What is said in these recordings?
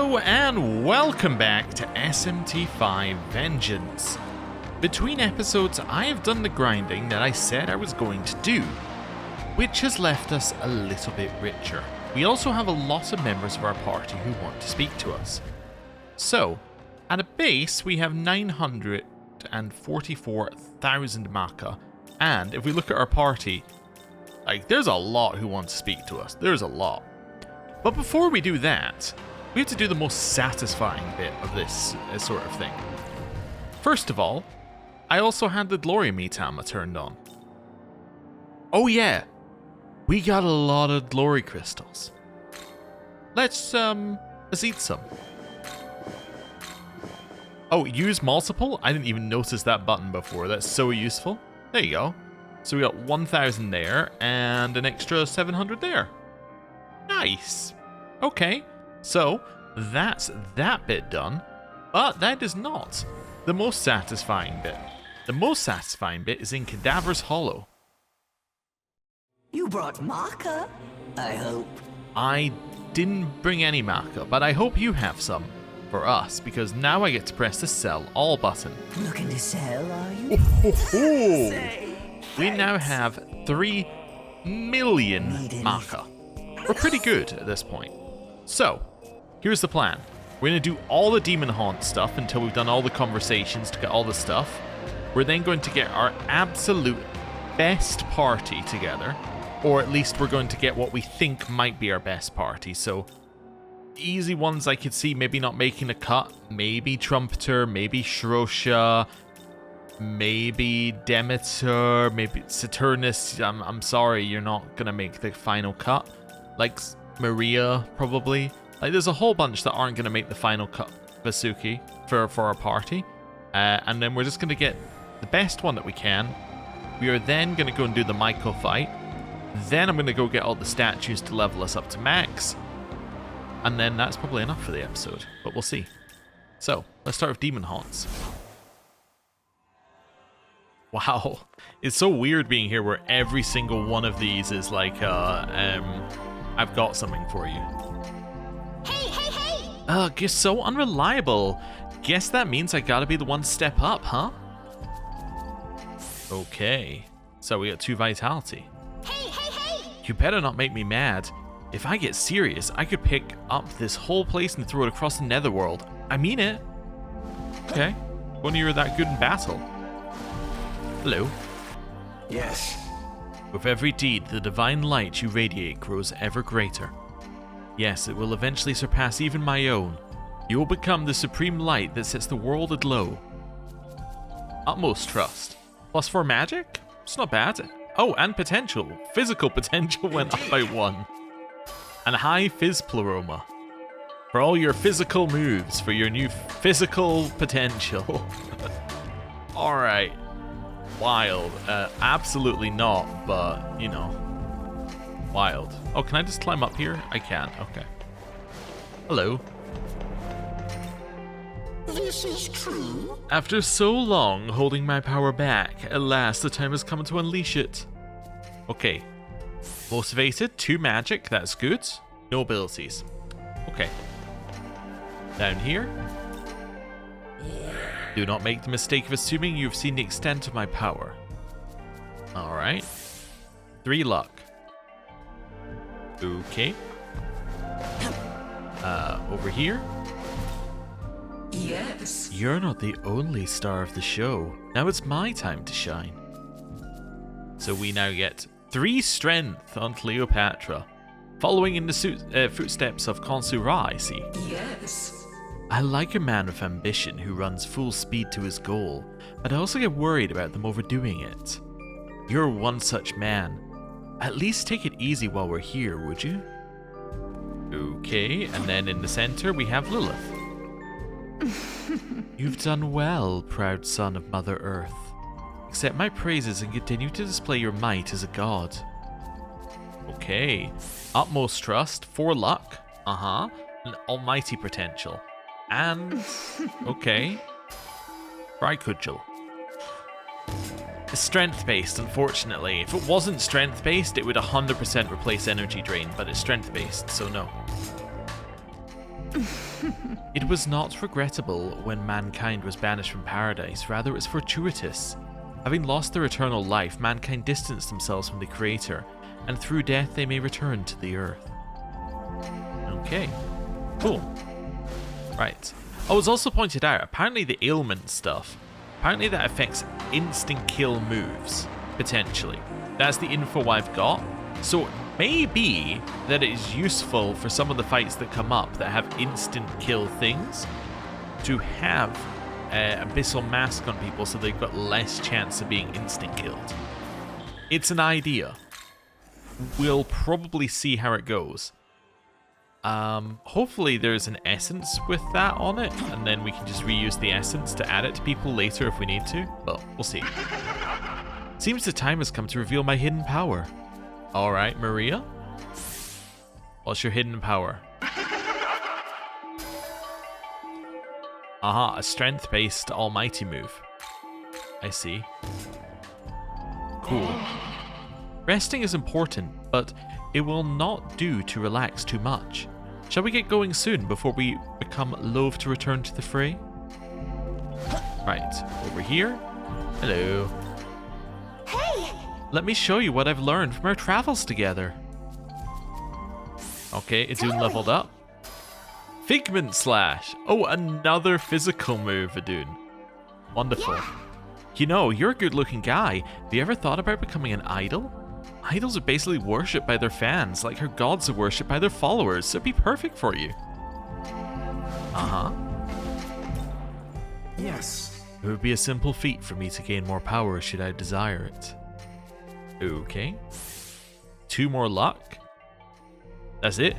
Hello and welcome back to SMT5 Vengeance. Between episodes, I have done the grinding that I said I was going to do, which has left us a little bit richer. We also have a lot of members of our party who want to speak to us. So, at a base, we have 944,000 Maka, and if we look at our party, there's a lot who want to speak to us. There's a lot. But before we do that, we have to do the most satisfying bit of this sort of thing. First of all, I also had the Glory Mitama turned on. Oh yeah, we got a lot of Glory Crystals. Let's eat some. Oh, use multiple? I didn't even notice that button before. That's so useful. There you go. So we got 1,000 there and an extra 700 there. Nice. Okay. So, that's that bit done, but that is not the most satisfying bit. The most satisfying bit is in Cadaver's Hollow. You brought Maka, I hope. I didn't bring any Maka, but I hope you have some for us, because now I get to press the sell all button. Looking to sell, are you? We now have 3 million Maka. We're pretty good at this point. So, here's the plan. We're going to do all the Demon Haunt stuff until we've done all the conversations to get all the stuff. We're then going to get our absolute best party together. Or at least we're going to get what we think might be our best party. So, easy ones I could see maybe not making a cut. Maybe Trumpeter, maybe Shrosha, maybe Demeter, maybe Saturnus. I'm sorry, you're not going to make the final cut. Like Maria, probably. There's a whole bunch that aren't going to make the final cut, Vasuki, for our party. And then we're just going to get the best one that we can. We are then going to go and do the Michael fight. Then I'm going to go get all the statues to level us up to max. And then that's probably enough for the episode, but we'll see. So, let's start with Demon Haunts. Wow, it's so weird being here where every single one of these is like, I've got something for you. Hey! Ugh, you're so unreliable. Guess that means I gotta be the one to step up, huh? Okay, so we got 2 vitality. Hey! You better not make me mad. If I get serious, I could pick up this whole place and throw it across the netherworld. I mean it. Okay, when you're that good in battle. Hello. Yes. With every deed, the divine light you radiate grows ever greater. Yes, it will eventually surpass even my own. You will become the supreme light that sets the world aglow. Utmost trust. +4 magic? It's not bad. Oh, and potential. Physical potential went up by 1. And high Phys Pleroma. For all your physical moves, for your new physical potential. Alright. Wild. Absolutely not, but, you know. Wild. Oh, can I just climb up here? I can. Okay. Hello. This is true. After so long holding my power back, at last the time has come to unleash it. Okay. Motivated, 2 magic, that's good. No abilities. Okay. Down here. Do not make the mistake of assuming you've seen the extent of my power. Alright. 3 luck. Okay. Over here. Yes. You're not the only star of the show. Now it's my time to shine. So we now get 3 strength on Cleopatra. Following in the footsteps of Consura, I see. Yes. I like a man with ambition who runs full speed to his goal, but I also get worried about them overdoing it. You're one such man. At least take it easy while we're here, would you? Okay, and then in the center we have Lilith. You've done well, proud son of Mother Earth. Accept my praises and continue to display your might as a god. Okay, utmost trust, 4 luck, and almighty potential. And, okay, Fry Cudgel. It's strength-based, unfortunately. If it wasn't strength-based, it would 100% replace energy drain, but it's strength-based, so no. It was not regrettable when mankind was banished from paradise, rather it was fortuitous. Having lost their eternal life, mankind distanced themselves from the Creator, and through death they may return to the earth. Okay, cool. Right. Oh, it was also pointed out, apparently the ailment stuff, apparently that affects instant kill moves, potentially. That's the info I've got. So it may be that it is useful for some of the fights that come up that have instant kill things to have Abyssal Mask on people so they've got less chance of being instant killed. It's an idea. We'll probably see how it goes. Hopefully there's an essence with that on it, and then we can just reuse the essence to add it to people later if we need to, but we'll see. Seems the time has come to reveal my hidden power. Alright, Maria. What's your hidden power? Aha, a strength-based almighty move. I see. Cool. Resting is important, but it will not do to relax too much. Shall we get going soon before we become loath to return to the fray? Right, over here. Hello. Hey! Let me show you what I've learned from our travels together. Okay, Idun leveled up. Figment Slash! Oh, another physical move, Idun. Wonderful. Yeah. You know, you're a good-looking guy. Have you ever thought about becoming an idol? Idols are basically worshipped by their fans, like how gods are worshipped by their followers, so it'd be perfect for you. Uh-huh. Yes. It would be a simple feat for me to gain more power should I desire it. Okay. 2 more luck. That's it?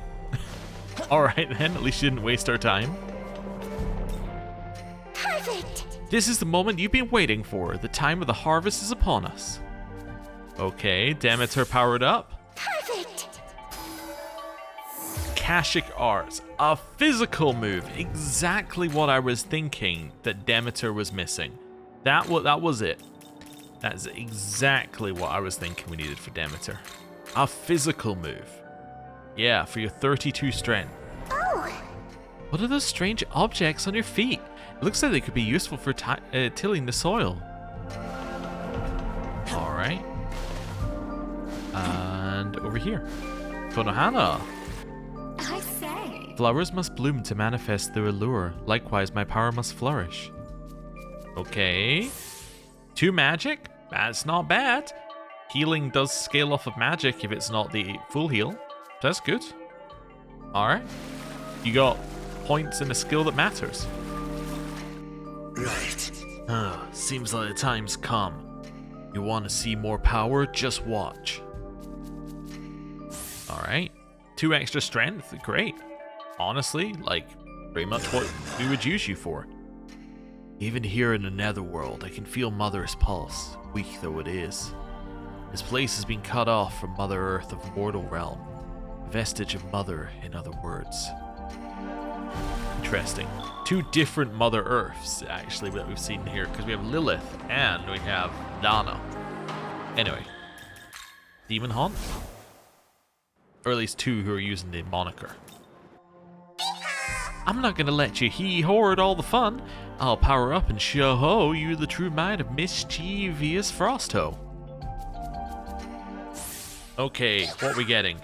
Alright then, at least you didn't waste our time. Perfect! This is the moment you've been waiting for. The time of the harvest is upon us. Okay, Demeter powered up. Perfect! Akashic Arts, a physical move. Exactly what I was thinking that Demeter was missing. That was it. That's exactly what I was thinking we needed for Demeter. A physical move. Yeah, for your 32 strength. Oh! What are those strange objects on your feet? It looks like they could be useful for tilling the soil. Alright. And over here. Konohana. I say. Flowers must bloom to manifest their allure. Likewise, my power must flourish. Okay. 2 magic? That's not bad. Healing does scale off of magic if it's not the full heal. That's good. Alright. You got points in a skill that matters. Right. Seems like the time's come. You want to see more power? Just watch. Alright. 2 extra strength? Great. Honestly, like, pretty much what we would use you for. Even here in the netherworld, I can feel Mother's pulse, weak though it is. This place has been cut off from Mother Earth of mortal realm. A vestige of Mother, in other words. Interesting. 2 different Mother Earths, actually, that we've seen here, because we have Lilith and we have Dana. Anyway. Demon Haunt? Or at least 2 who are using the moniker. I'm not gonna let you hoard all the fun. I'll power up and show you the true mind of mischievous Frostho. Okay, what are we getting?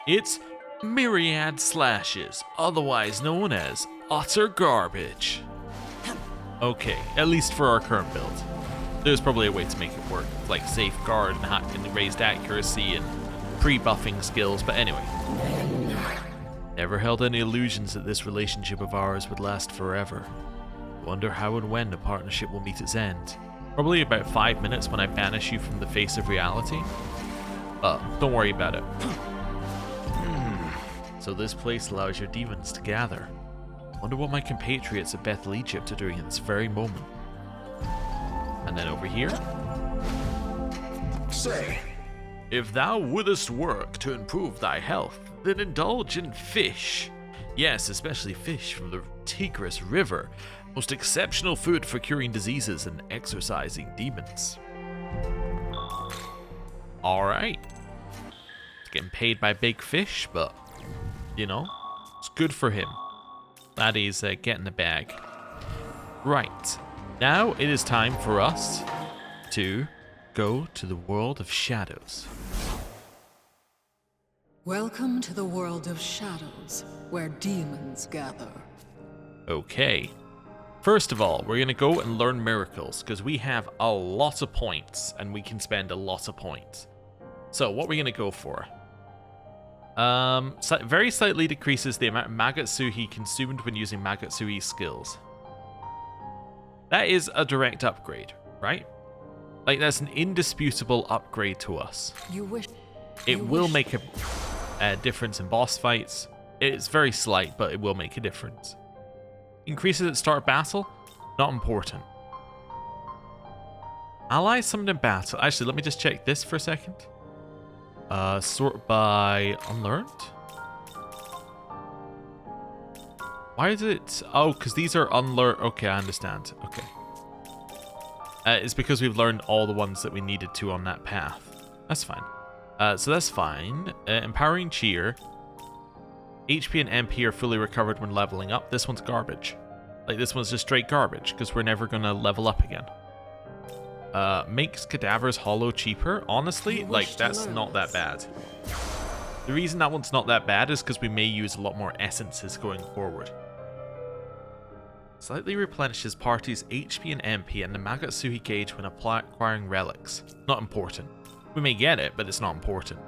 It's Myriad Slashes, otherwise known as Utter Garbage. Okay, at least for our current build. There's probably a way to make it work, like Safeguard and raised accuracy and pre-buffing skills, but anyway. Never held any illusions that this relationship of ours would last forever. Wonder how and when the partnership will meet its end. Probably about 5 minutes when I banish you from the face of reality. Don't worry about it. So this place allows your demons to gather. Wonder what my compatriots of Bethel, Egypt are doing at this very moment. And then over here. Say. If thou wouldest work to improve thy health, then indulge in fish. Yes, especially fish from the Tigris River. Most exceptional food for curing diseases and exorcising demons. Alright. Getting paid by big fish, but You know? It's good for him. That is getting the bag. Right. Now it is time for us to go to the world of shadows. Welcome to the world of shadows, where demons gather. Okay. First of all, we're going to go and learn miracles, because we have a lot of points, and we can spend a lot of points. So, what we're going to go for? Very slightly decreases the amount of Magatsuhi consumed when using Magatsuhi skills. That is a direct upgrade, right? Like, that's an indisputable upgrade to us. It will make a difference in boss fights. It's very slight, but it will make a difference. Increases at start of battle? Not important. Allies summoned in battle. Actually, let me just check this for a second. Sort by unlearned? Why is it... Oh, because these are unlearned. Okay, I understand. Okay. It's because we've learned all the ones that we needed to on that path. That's fine. So that's fine. Empowering Cheer. HP and MP are fully recovered when leveling up. This one's garbage. Like, this one's just straight garbage, because we're never going to level up again. Makes cadavers hollow cheaper. Honestly, like, that's not that bad. The reason that one's not that bad is because we may use a lot more essences going forward. Slightly replenishes party's HP and MP and the Magatsuhi gauge when acquiring relics. Not important. We may get it, but it's not important.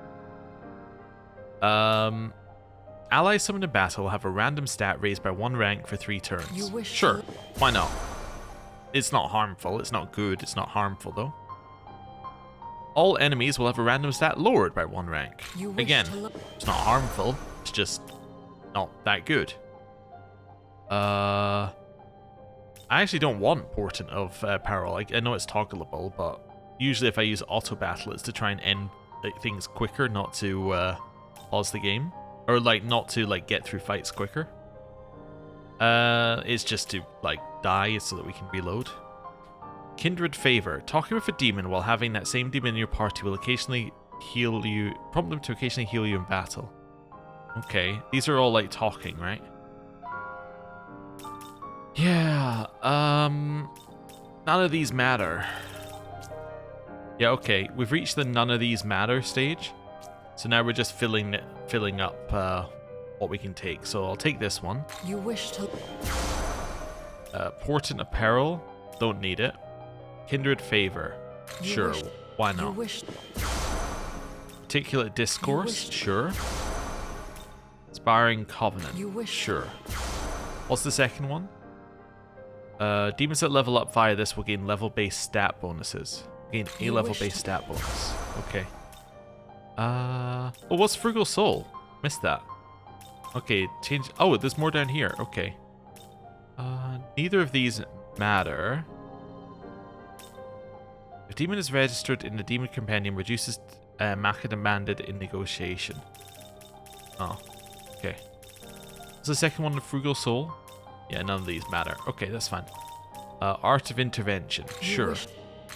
Allies summoned in battle will have a random stat raised by 1 rank for 3 turns. Sure, why not? It's not harmful, it's not good, it's not harmful though. All enemies will have a random stat lowered by 1 rank. Again, it's not harmful, it's just not that good. I actually don't want Portent of Peril. I know it's toggleable, but usually if I use auto battle, it's to try and end things quicker, not to pause the game. Or, like, not to, like, get through fights quicker. It's just to, like, die so that we can reload. Kindred Favor. Talking with a demon while having that same demon in your party will occasionally heal you, prompt them to occasionally heal you in battle. Okay, these are all, like, talking, right? Yeah, none of these matter. Yeah, okay, we've reached the none of these matter stage. So now we're just filling up what we can take. So I'll take this one. Portent Apparel, don't need it. Kindred Favor, sure, why not? Articulate Discourse, sure. Inspiring Covenant, sure. What's the second one? Demons that level up via this will gain level-based stat bonuses. Gain a level-based stat bonus. Okay. Oh, what's Frugal Soul? Missed that. Okay, change. Oh, there's more down here. Okay. Neither of these matter. If demon is registered in the demon compendium, reduces Maca demanded in negotiation. Oh, okay. What's the second one? The Frugal Soul? Yeah, none of these matter. Okay, that's fine. Art of Intervention. Sure.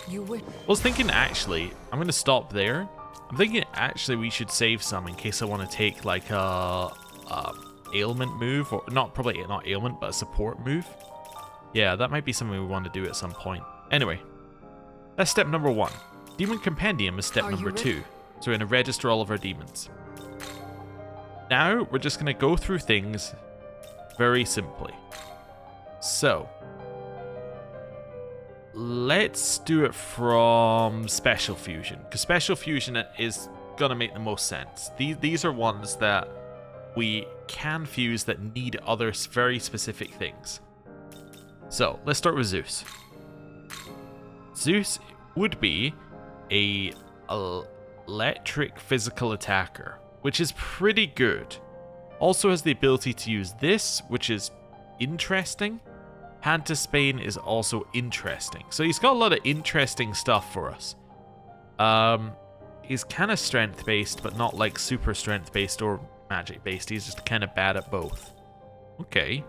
I was thinking, actually, I'm going to stop there. I'm thinking, actually, we should save some in case I want to take, like, a ailment move. Or probably not ailment, but a support move. Yeah, that might be something we want to do at some point. Anyway, that's step number 1. Demon Compendium is step number 2. So we're going to register all of our demons. Now, we're just going to go through things very simply. So, let's do it from Special Fusion, because Special Fusion is going to make the most sense. These are ones that we can fuse that need other very specific things. So, let's start with Zeus. Zeus would be a electric physical attacker, which is pretty good. Also has the ability to use this, which is interesting. Hand to Spain is also interesting. So he's got a lot of interesting stuff for us. He's kind of strength-based, but not like super strength-based or magic-based. He's just kind of bad at both. Okay.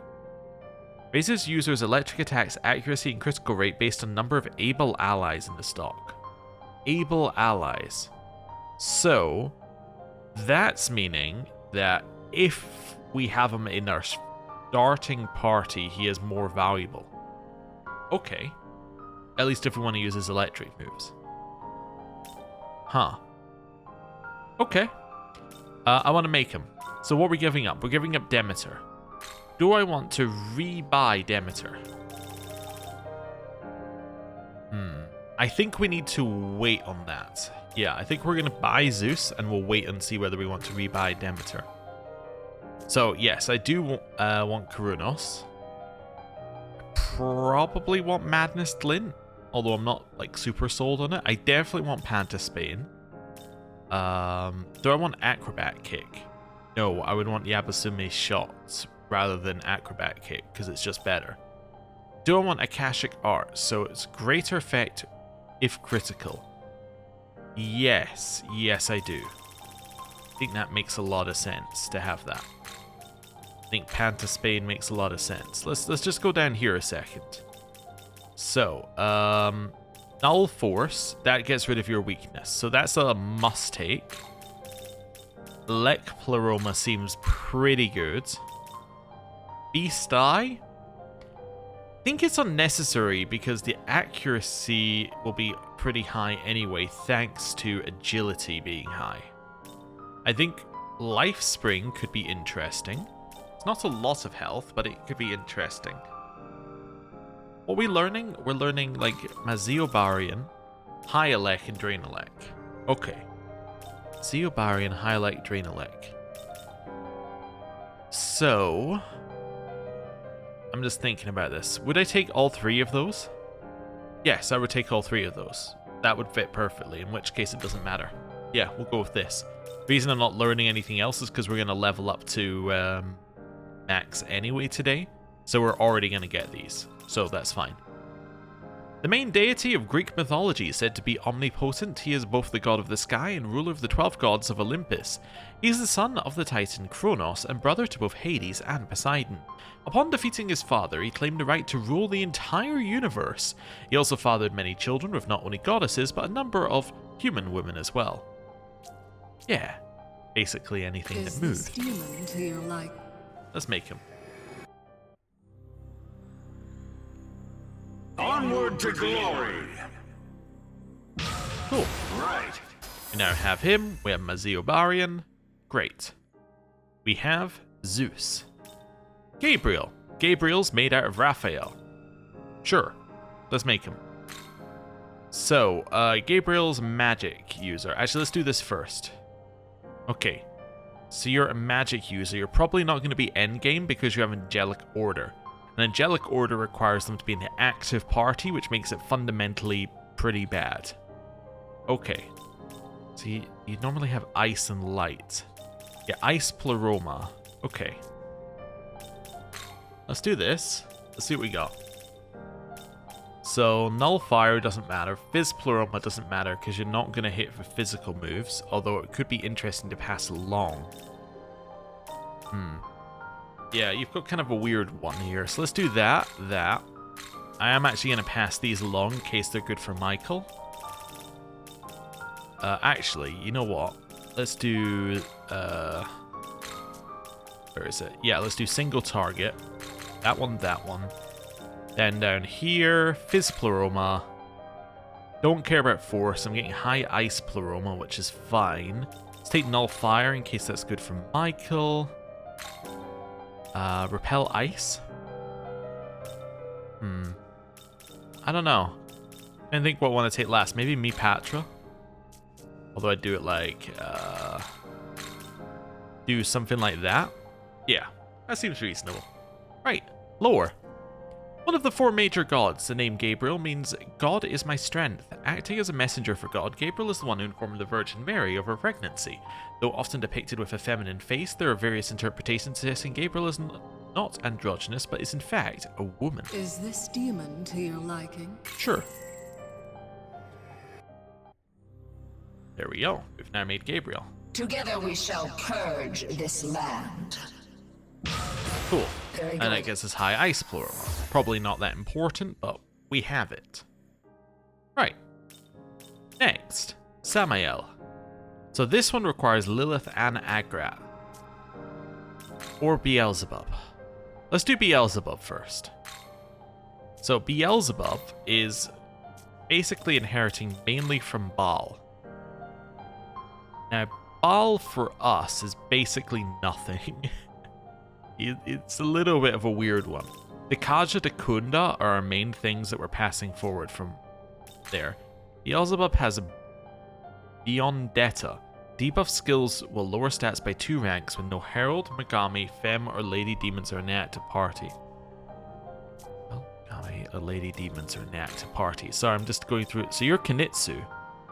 Raises users' electric attacks accuracy and critical rate based on number of able allies in the stock. Able allies. So, that's meaning that if we have him in our starting party, he is more valuable. Okay. At least if we want to use his electric moves. Huh. Okay. I want to make him. So what are we giving up? We're giving up Demeter. Do I want to rebuy Demeter? I think we need to wait on that. Yeah, I think we're going to buy Zeus, and we'll wait and see whether we want to rebuy Demeter. So, yes, I do want Kurunos. Probably want Madness Glint, although I'm not, like, super sold on it. I definitely want Pantaspain. Do I want Acrobat Kick? No, I would want Yabasume Shots rather than Acrobat Kick, because it's just better. Do I want Akashic Art? So it's greater effect if critical. Yes, I do. I think that makes a lot of sense to have that. I think Pantaspain makes a lot of sense. Let's just go down here a second. So, Null Force, that gets rid of your weakness. So that's a must take. Lek Pleroma seems pretty good. Beast Eye? I think it's unnecessary because the accuracy will be pretty high anyway, thanks to agility being high. I think Life Spring could be interesting. It's not a lot of health, but it could be interesting. What are we learning? We're learning like Maziobarian, Hyalek, and Draenalek. Okay. Maziobarian, Hyalek, Draenalek. So, I'm just thinking about this. Would I take all three of those? Yes, I would take all three of those. That would fit perfectly, in which case it doesn't matter. Yeah, we'll go with this. The reason I'm not learning anything else is because we're going to level up to max anyway today. So we're already going to get these. So that's fine. The main deity of Greek mythology is said to be omnipotent. He is both the god of the sky and ruler of the 12 gods of Olympus. He is the son of the titan Kronos and brother to both Hades and Poseidon. Upon defeating his father, he claimed the right to rule the entire universe. He also fathered many children with not only goddesses, but a number of human women as well. Yeah, basically anything that moved. Demon to your like? Let's make him. Onward to glory. Cool. Right. We now have him. We have Maziobarian. Great. We have Zeus. Gabriel. Gabriel's made out of Raphael. Sure. Let's make him. So, Gabriel's magic user. Actually, let's do this first. Okay. So you're a magic user. You're probably not going to be endgame because you have Angelic Order. An Angelic Order requires them to be in the active party, which makes it fundamentally pretty bad. Okay. So you normally have Ice and Light. Yeah, Ice Pleroma. Okay. Let's do this. Let's see what we got. So, Null Fire doesn't matter. Fizz Pleroma doesn't matter because you're not going to hit for physical moves, although it could be interesting to pass along. Yeah, you've got kind of a weird one here. So let's do that. I am actually going to pass these along in case they're good for Michael. Actually, you know what? Let's do... where is it? Yeah, let's do single target. That one. Then down here, Fizz Pleroma. Don't care about Force. I'm getting High Ice Pleroma, which is fine. Let's take Null Fire in case that's good for Michael. Repel Ice? I don't know. I think what I want to take last. Maybe Me Patra? Although I'd do it like, do something like that. Yeah, that seems reasonable. Right, lore. One of the four major gods, the name Gabriel, means God is my strength. Acting as a messenger for God, Gabriel is the one who informed the Virgin Mary of her pregnancy. Though often depicted with a feminine face, there are various interpretations suggesting Gabriel is not androgynous, but is in fact a woman. Is this demon to your liking? Sure. There we go. We've now made Gabriel. Together we shall purge this land. Cool. Very And good. it gets us High Ice Pleroma. Probably not that important, but we have it. Right. Next, Samael. So this one requires Lilith and Agrat. or Beelzebub? Let's do Beelzebub first. So Beelzebub is basically inheriting mainly from Baal. Now, Baal for us is basically nothing. It's a little bit of a weird one. The Kaja de Kunda are our main things that we're passing forward from there. Beelzebub has a Beyondetta. Debuff skills will lower stats by 2 ranks when no Herald, Megami, Femme, or Lady Demons are in the active party. Well, Megami or Lady Demons are in the active party. Sorry, I'm just going through it. So you're Kanitsu.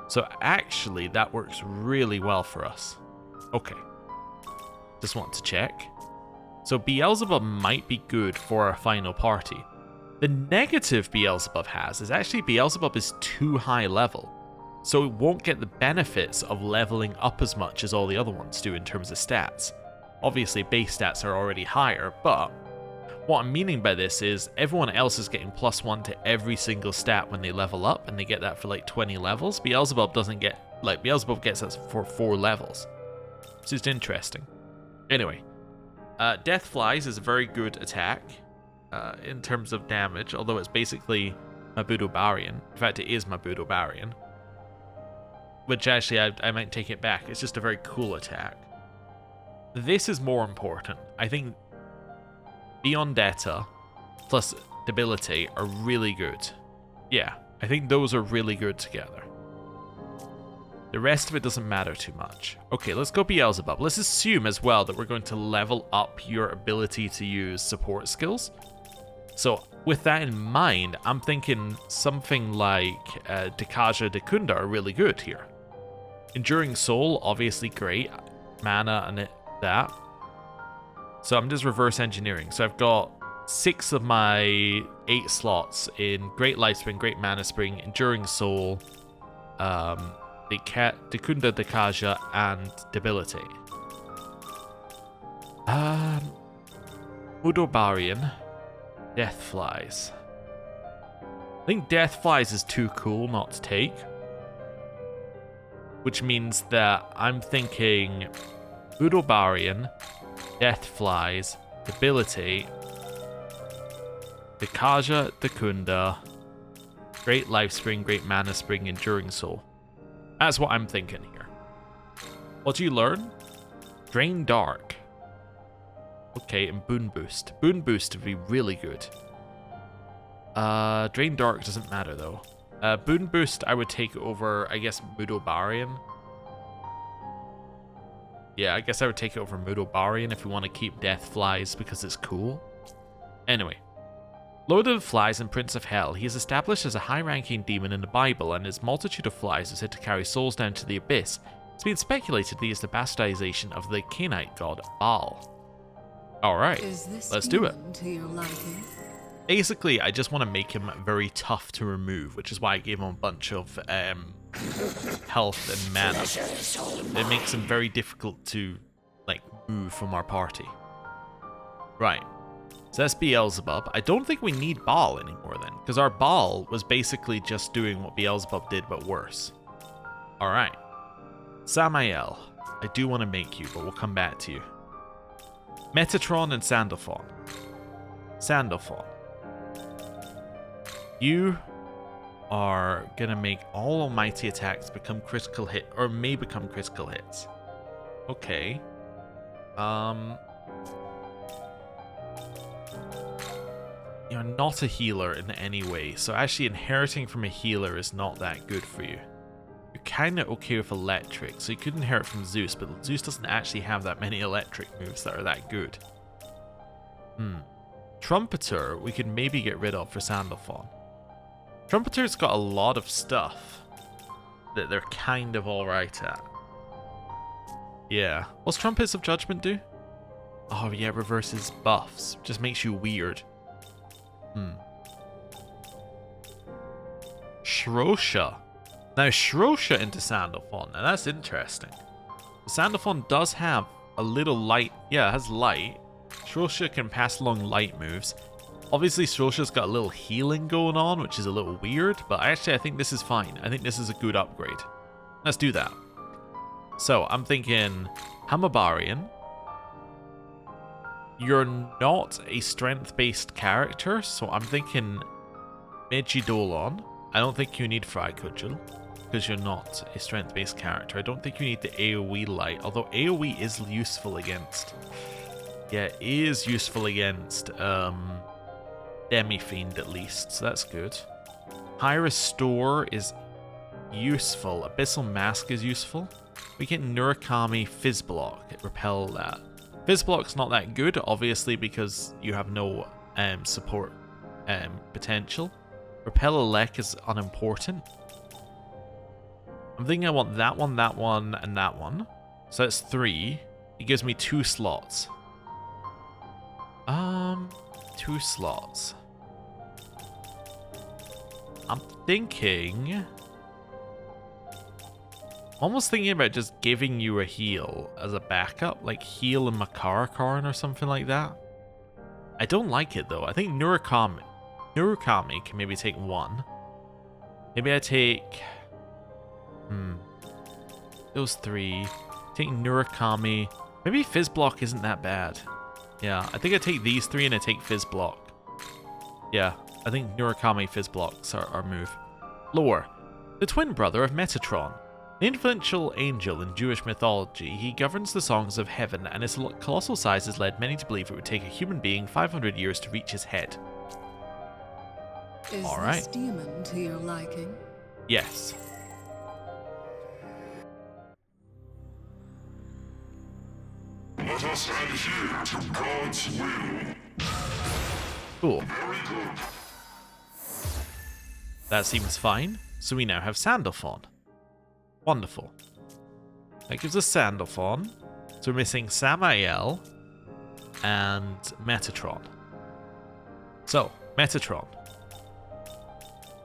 So actually, that works really well for us. Okay. Just want to check. So Beelzebub might be good for our final party. The negative Beelzebub has is actually Beelzebub is too high level. So it won't get the benefits of leveling up as much as all the other ones do in terms of stats. Obviously base stats are already higher, but what I'm meaning by this is everyone else is getting +1 to every single stat when they level up, and they get that for like 20 levels. Beelzebub doesn't get, like, Beelzebub gets that for 4 levels. It's just interesting. Anyway, Death Flies is a very good attack in terms of damage, although it's basically Mabudo Barian. In fact, it is Mabudo Barian. Which actually, I might take it back. It's just a very cool attack. This is more important. I think Beyondetta plus Debility are really good. Yeah, I think those are really good together. The rest of it doesn't matter too much. Okay, let's go Beelzebub. Let's assume as well that we're going to level up your ability to use support skills. So with that in mind, I'm thinking something like Dekaja Dekunda are really good here. Enduring Soul, obviously great. Mana and that. So I'm just reverse engineering. So I've got 6 of my 8 slots in Great Life Spring, Great Mana Spring, Enduring Soul, Dekunda Dekaja, and Debility. Mudobarian. Death Flies. I think Death Flies is too cool not to take. Which means that I'm thinking Mudobarian, Death Flies, Debility, Dekaja, Dekunda, Great Life Spring, Great Mana Spring, Enduring Soul. That's what I'm thinking here. What do you learn? Drain Dark. Okay, and Boon Boost. Boon Boost would be really good. Drain Dark doesn't matter though. Boon Boost I would take over, I guess, Mudobarian. Yeah, I guess I would take it over Mudobarian if we want to keep Death Flies because it's cool. Anyway. Lord of the Flies and Prince of Hell, he is established as a high-ranking demon in the Bible, and his multitude of flies is said to carry souls down to the abyss. It's been speculated he is the bastardization of the Canaanite god Baal. Alright, let's do it. To your liking? Basically, I just want to make him very tough to remove, which is why I gave him a bunch of health and mana. It makes him very difficult to, like, move from our party. Right. So that's Beelzebub. I don't think we need Baal anymore then, because our Baal was basically just doing what Beelzebub did, but worse. Alright. Samael. I do want to make you, but we'll come back to you. Metatron and Sandalphon. Sandalphon. You are gonna make all almighty attacks become critical hit, or may become critical hits. Okay. You're not a healer in any way, so actually inheriting from a healer is not that good for you. You're kind of okay with electric, so you could inherit from Zeus, but Zeus doesn't actually have that many electric moves that are that good. Trumpeter, we could maybe get rid of for Sandalphon. Trumpeter's got a lot of stuff that they're kind of alright at. Yeah. What's Trumpets of Judgment do? Oh yeah, reverses buffs. Just makes you weird. Shrosha. Now Shrosha into Sandalphon. Now that's interesting. Sandalphon does have a little light. Yeah, it has light. Shrosha can pass along light moves. Obviously Shrosha's got a little healing going on, which is a little weird, but actually I think this is fine. I think this is a good upgrade. Let's do that. So I'm thinking Hamabarian, you're not a strength-based character, so I'm thinking Megidolon. I don't think you need Fry Cudgel, because you're not a strength-based character. I don't think you need the AoE light, although AoE is useful against... Yeah, it is useful against Demi-Fiend at least, so that's good. High Restore is useful. Abyssal Mask is useful. We get Murakami Fizz Block. Repel that. Fizz Block's not that good, obviously, because you have no support potential. Repel Elec is unimportant. I'm thinking I want that one, and that one. So that's 3. It gives me 2 slots. 2 slots. I'm thinking... almost thinking about just giving you a heal as a backup, like heal in Makarakarn or something like that. I don't like it though. I think Murakami can maybe take 1. Maybe I take... those 3. Take Murakami. Maybe Fizz Block isn't that bad. Yeah, I think I take these 3 and I take Fizz Block. Yeah, I think Murakami Fizz Block's our move. Lore. The twin brother of Metatron. An influential angel in Jewish mythology, he governs the songs of heaven, and his colossal size has led many to believe it would take a human being 500 years to reach his head. Is this demon to your liking? Yes. Let us adhere to God's will. Cool. Very good. That seems fine. So we now have Sandalphon. Wonderful. That gives us Sandalphon. So we're missing Samael and Metatron. So, Metatron.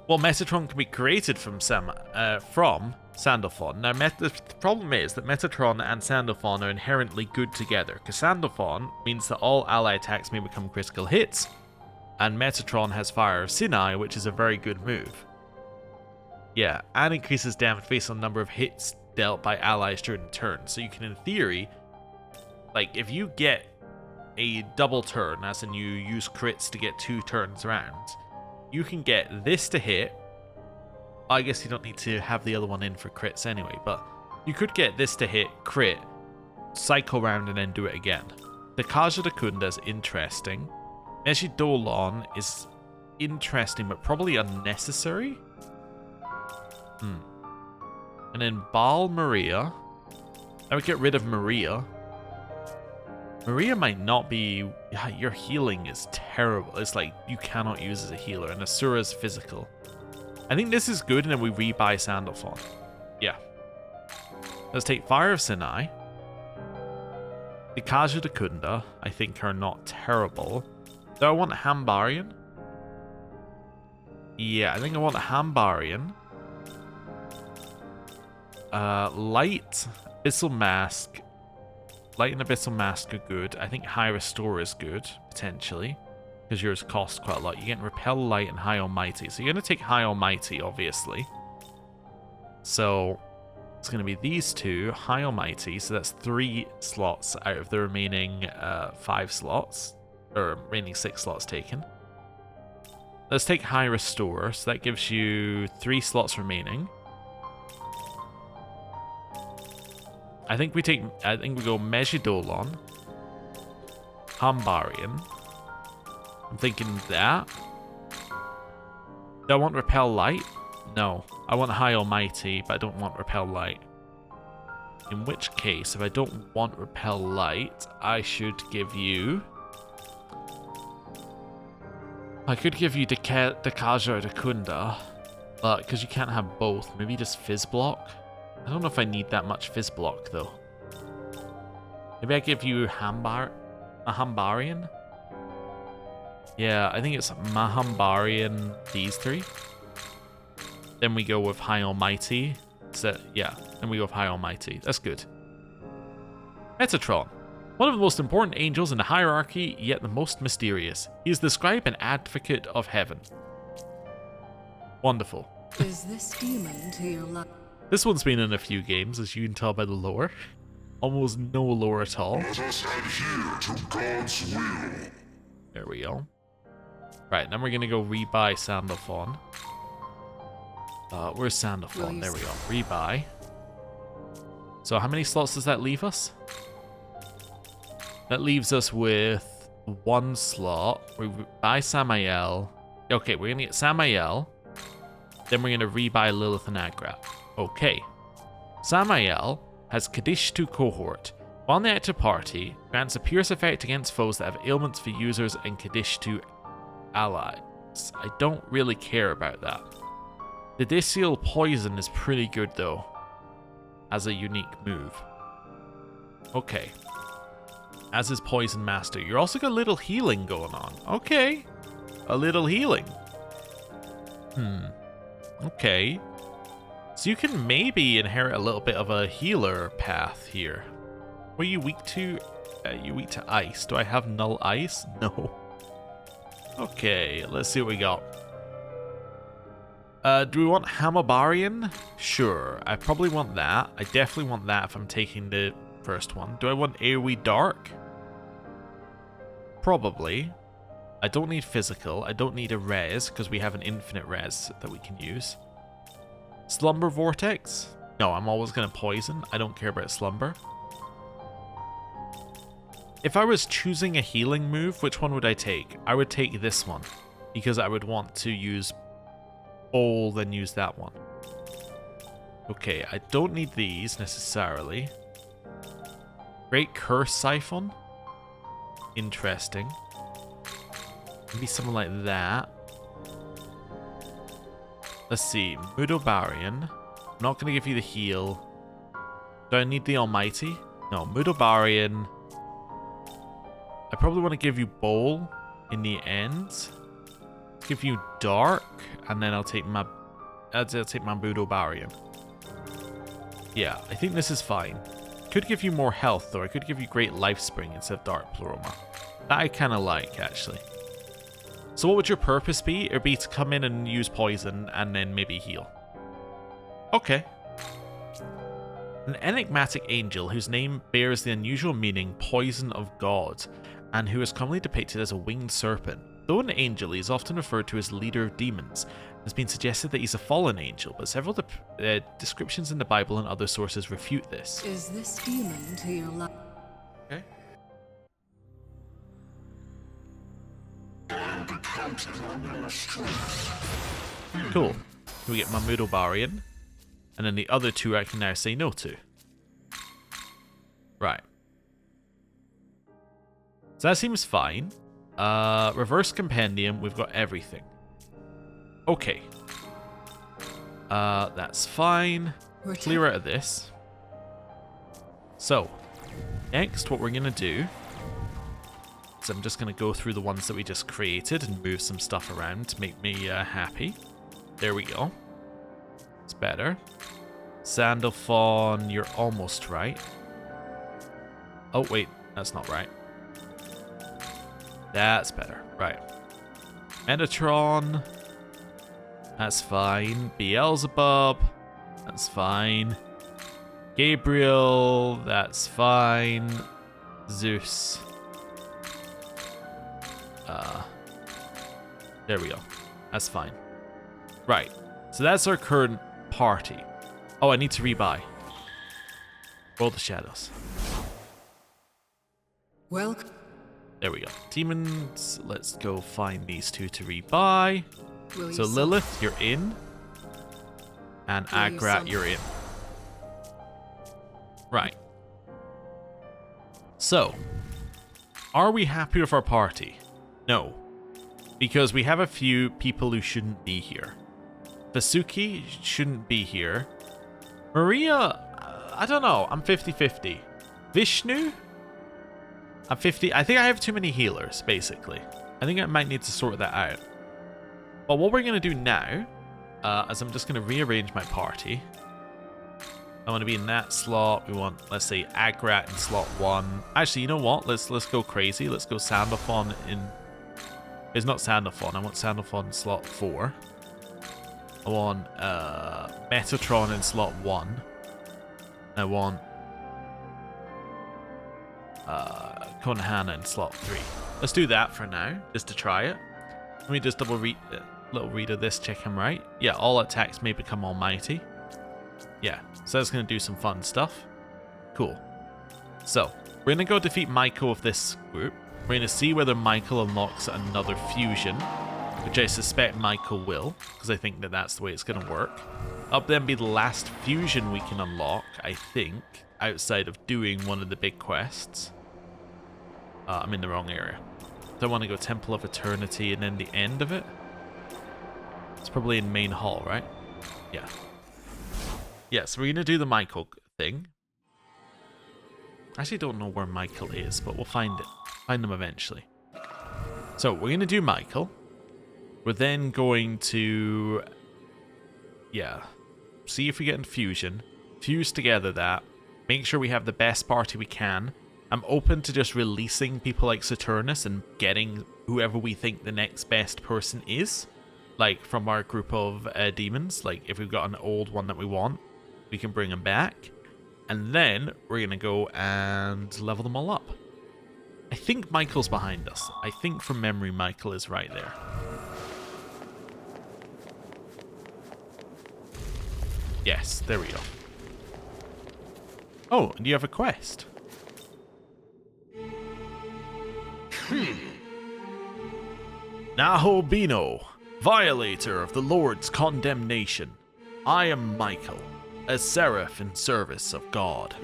Well, Metatron can be created from Sandalphon. Now, the problem is that Metatron and Sandalphon are inherently good together, because Sandalphon means that all ally attacks may become critical hits, and Metatron has Fire of Sinai, which is a very good move. Yeah, and increases damage based on the number of hits dealt by allies during the turn. So you can, in theory, like, if you get a double turn, as in you use crits to get 2 turns around, you can get this to hit. I guess you don't need to have the other one in for crits anyway, but you could get this to hit, crit, cycle round, and then do it again. The Kaja de Kunda is interesting. Megidolon is interesting, but probably unnecessary. And then Baal Maria. I would get rid of Maria. Maria might not be... Yeah, your healing is terrible. It's like you cannot use as a healer, and Asura's physical. I think this is good, and then we rebuy Sandalphon. Yeah. Let's take Fire of Sinai. The Kaja de Kunda, I think, are not terrible. Do I want Hambarian? Yeah, I think I want Hambarian. Light, Abyssal Mask. Light and Abyssal Mask are good. I think High Restore is good, potentially, because yours cost quite a lot. You get Repel Light and High Almighty. So you're going to take High Almighty, obviously. So it's going to be these 2, High Almighty. So that's 3 slots out of the remaining 5 slots, or remaining 6 slots taken. Let's take High Restore. So that gives you 3 slots remaining. I think we go Megidolon, Hambarian. I'm thinking that. Do I want Repel Light? No. I want High Almighty, but I don't want Repel Light. In which case, if I don't want Repel Light, I should give you... I could give you Dekaja or Dekunda, but because you can't have both, maybe just Fizz Block. I don't know if I need that much Fizz Block, though. Maybe I give you a Hambarian? Yeah, I think it's Mahambarian, these 3. Then we go with High Almighty. So, yeah, then we go with High Almighty. That's good. Metatron. One of the most important angels in the hierarchy, yet the most mysterious. He is the scribe and advocate of heaven. Wonderful. Is this demon to your liking? This one's been in a few games, as you can tell by the lore. Almost no lore at all. Let us adhere to God's will. There we go. Right, then we're gonna go rebuy Sandalphon. Where's Sandalphon? There we go. Rebuy. So how many slots does that leave us? That leaves us with 1 slot. We buy Samael. Okay, we're gonna get Samael. Then we're gonna rebuy Lilith and Agrat. Okay. Samael has Kaddish 2 cohort. While in the active party, grants a pierce effect against foes that have ailments for users and Kaddish 2 allies. I don't really care about that. The Disseal Poison is pretty good though, as a unique move. Okay. As his Poison Master. You're also got a little healing going on. Okay. A little healing. Okay. So you can maybe inherit a little bit of a healer path here. What are you weak to? You're weak to ice. Do I have null ice? No. Okay, let's see what we got. Do we want Hamabarian? Sure, I probably want that. I definitely want that if I'm taking the first one. Do I want AoE Dark? Probably. I don't need physical. I don't need a res because we have an infinite res that we can use. Slumber Vortex? No, I'm always going to poison. I don't care about Slumber. If I was choosing a healing move, which one would I take? I would take this one because I would want to use Bowl, then use that one. Okay, I don't need these necessarily. Great Curse Siphon. Interesting. Maybe something like that. Let's see. Mudobarian. I'm not going to give you the heal. Do I need the Almighty? No, Mudobarian. I probably want to give you Bowl in the end. Give you Dark, and then I'll take my Mudobarian. Yeah, I think this is fine. Could give you more health, though. I could give you Great Life Spring instead of Dark Pluroma. That I kind of like, actually. So what would your purpose be? It would be to come in and use poison, and then maybe heal. Okay. An enigmatic angel whose name bears the unusual meaning Poison of God, and who is commonly depicted as a winged serpent. Though an angel, he is often referred to as leader of demons. It has been suggested that he's a fallen angel, but several descriptions in the Bible and other sources refute this. Is this demon to your life? Okay. Cool. We get Mudobarian, and then the other two I can now say no to. Right. So that seems fine. Reverse Compendium, we've got everything. Okay. That's fine. Clear out of this. So, next what we're going to do is I'm just going to go through the ones that we just created and move some stuff around to make me happy. There we go. It's better. Sandalphon, you're almost right. Oh, wait, that's not right. That's better. Right. Metatron. That's fine. Beelzebub. That's fine. Gabriel. That's fine. Zeus. There we go. That's fine. Right. So that's our current party. Oh, I need to rebuy. Roll the shadows. Welcome. There we go. Demons. Let's go find these two to rebuy. So Lilith, you're in. And Agrat, you're in. Right. So, are we happy with our party? No. Because we have a few people who shouldn't be here. Vasuki shouldn't be here. Maria, I don't know. I'm 50-50. Vishnu? I'm 50. I think I have too many healers, basically. I think I might need to sort that out. But what we're going to do now, is I'm just going to rearrange my party. I want to be in that slot. We want, let's say, Agrat in slot 1. Actually, you know what? Let's go crazy. Let's go Sandalphon in... It's not Sandalphon. I want Sandalphon in slot 4. I want Metatron in slot 1. I want Konohana in slot 3. Let's do that for now, just to try it. Let me just double read little read of this, check I'm right. Yeah, all attacks may become almighty. Yeah, so that's going to do some fun stuff. Cool. So, we're going to go defeat Michael with this group. We're going to see whether Michael unlocks another fusion, which I suspect Michael will, because I think that that's the way it's going to work. That'll then be the last fusion we can unlock, I think, outside of doing one of the big quests. I'm in the wrong area. So I want to go Temple of Eternity and then the end of it. It's probably in main hall, right? Yeah. Yeah, so we're going to do the Michael thing. I actually don't know where Michael is, but we'll find it. Find him eventually. So we're going to do Michael. We're then going to... yeah. See if we get infusion. Fuse together that. Make sure we have the best party we can. I'm open to just releasing people like Saturnus and getting whoever we think the next best person is. Like, from our group of demons. Like, if we've got an old one that we want, we can bring him back. And then we're going to go and level them all up. I think Michael's behind us. I think from memory Michael is right there. Yes, there we go. Oh, and you have a quest. Nahobino, violator of the Lord's condemnation. I am Michael, a seraph in service of God.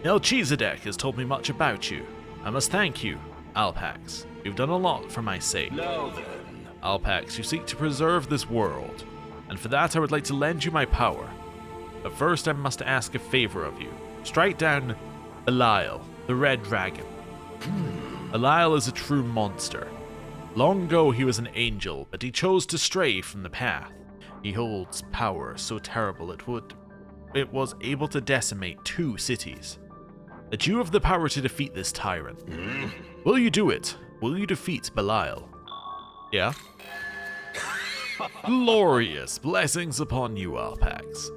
Melchizedek has told me much about you. I must thank you, Alpax. You've done a lot for my sake. Now then. Alpax, you seek to preserve this world, and for that I would like to lend you my power. But first I must ask a favor of you. Strike down Belial, the Red Dragon. Belial is a true monster. Long ago he was an angel, but he chose to stray from the path. He holds power so terrible it was able to decimate 2 cities. That you have the power to defeat this tyrant. Will you do it? Will you defeat Belial? Yeah? Glorious blessings upon you, Alpax.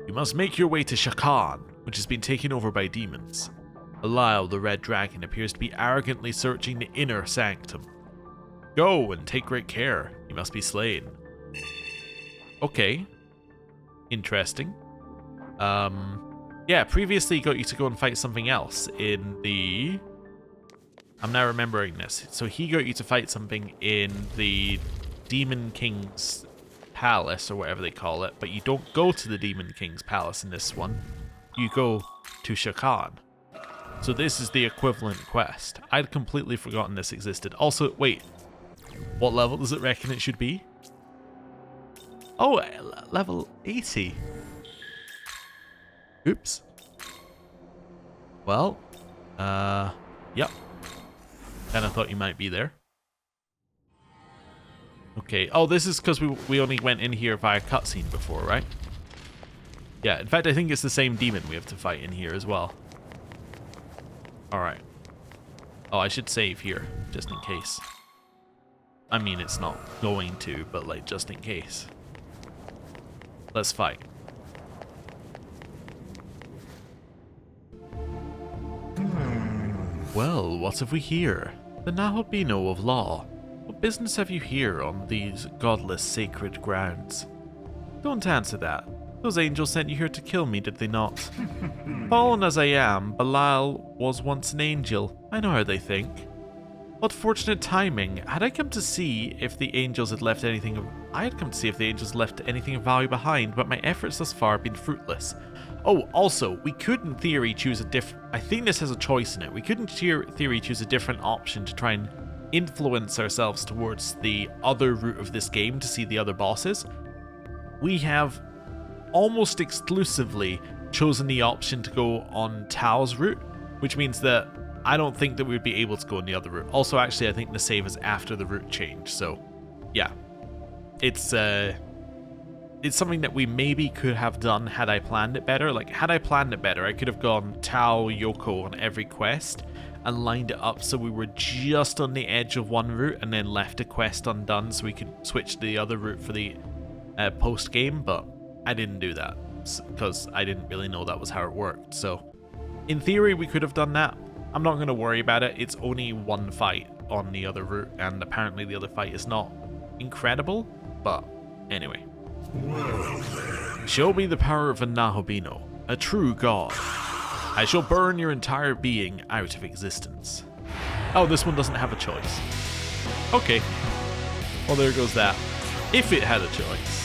You must make your way to Shakan, which has been taken over by demons. Belial, the Red Dragon, appears to be arrogantly searching the inner sanctum. Go and take great care. You must be slain. Okay. Interesting. Yeah, previously he got you to go and fight something else in the... I'm now remembering this. So he got you to fight something in the Demon King's Palace, or whatever they call it, but you don't go to the Demon King's Palace in this one. You go to Shakan. So this is the equivalent quest. I'd completely forgotten this existed. Also, wait. What level does it reckon it should be? Oh, level 80. Oops. Well, yep. Kinda thought you might be there. Okay, oh, this is because we only went in here via cutscene before, right? Yeah, in fact, I think it's the same demon we have to fight in here as well. Alright. Oh, I should save here, just in case. I mean, it's not going to, but like, just in case. Let's fight. Well, what have we here? The Nahobino of Law. What business have you here on these godless sacred grounds? Don't answer that. Those angels sent you here to kill me, did they not? Fallen as I am, Belial was once an angel. I know how they think. What fortunate timing. Had I come to see if the angels had left anything of... I had come to see if the angels left anything of value behind, but my efforts thus far have been fruitless. Oh, also, we could in theory choose a different... I think this has a choice in it. We could in theory choose a different option to try and influence ourselves towards the other route of this game to see the other bosses. We have almost exclusively chosen the option to go on Tao's route, which means that I don't think that we would be able to go on the other route. Also, actually, I think the save is after the route change, so yeah. It's something that we maybe could have done had I planned it better. Like, had I planned it better, I could have gone Tao, Yoko on every quest and lined it up so we were just on the edge of one route and then left a quest undone so we could switch to the other route for the post-game, but I didn't do that because I didn't really know that was how it worked. So, in theory, we could have done that. I'm not going to worry about it. It's only one fight on the other route, and apparently the other fight is not incredible, but anyway. Show me the power of a Nahobino, a true god. I shall burn your entire being out of existence. Oh, this one doesn't have a choice. Okay. Well, there goes that. If it had a choice.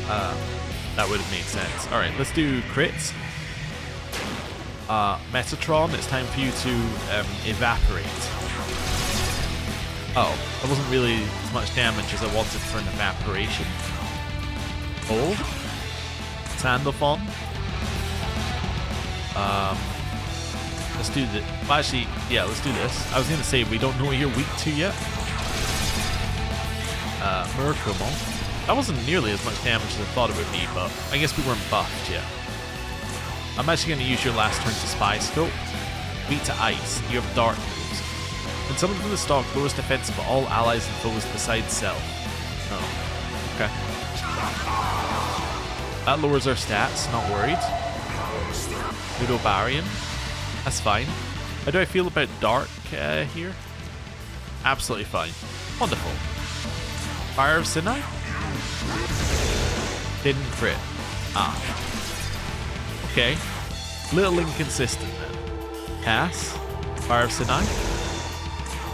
That would have made sense. Alright, let's do crits. Metatron, it's time for you to evaporate. Oh, that wasn't really as much damage as I wanted for an evaporation. Oh. Sandalphon. Let's do this. Well, actually, yeah, let's do this. I was going to say, we don't know what you're weak to yet. Murakumo. That wasn't nearly as much damage as I thought it would be, but I guess we weren't buffed yet. I'm actually going to use your last turn to Spy Scope. Weak to ice. You have dark moves. When summoned from the stock, lowest defense of all allies and foes besides self. Oh. Okay. That lowers our stats, not worried. Ludobarian. That's fine. How do I feel about dark here? Absolutely fine. Wonderful. Fire of Sinai? Didn't crit. Ah. Okay. Little inconsistent then. Cass? Fire of Sinai?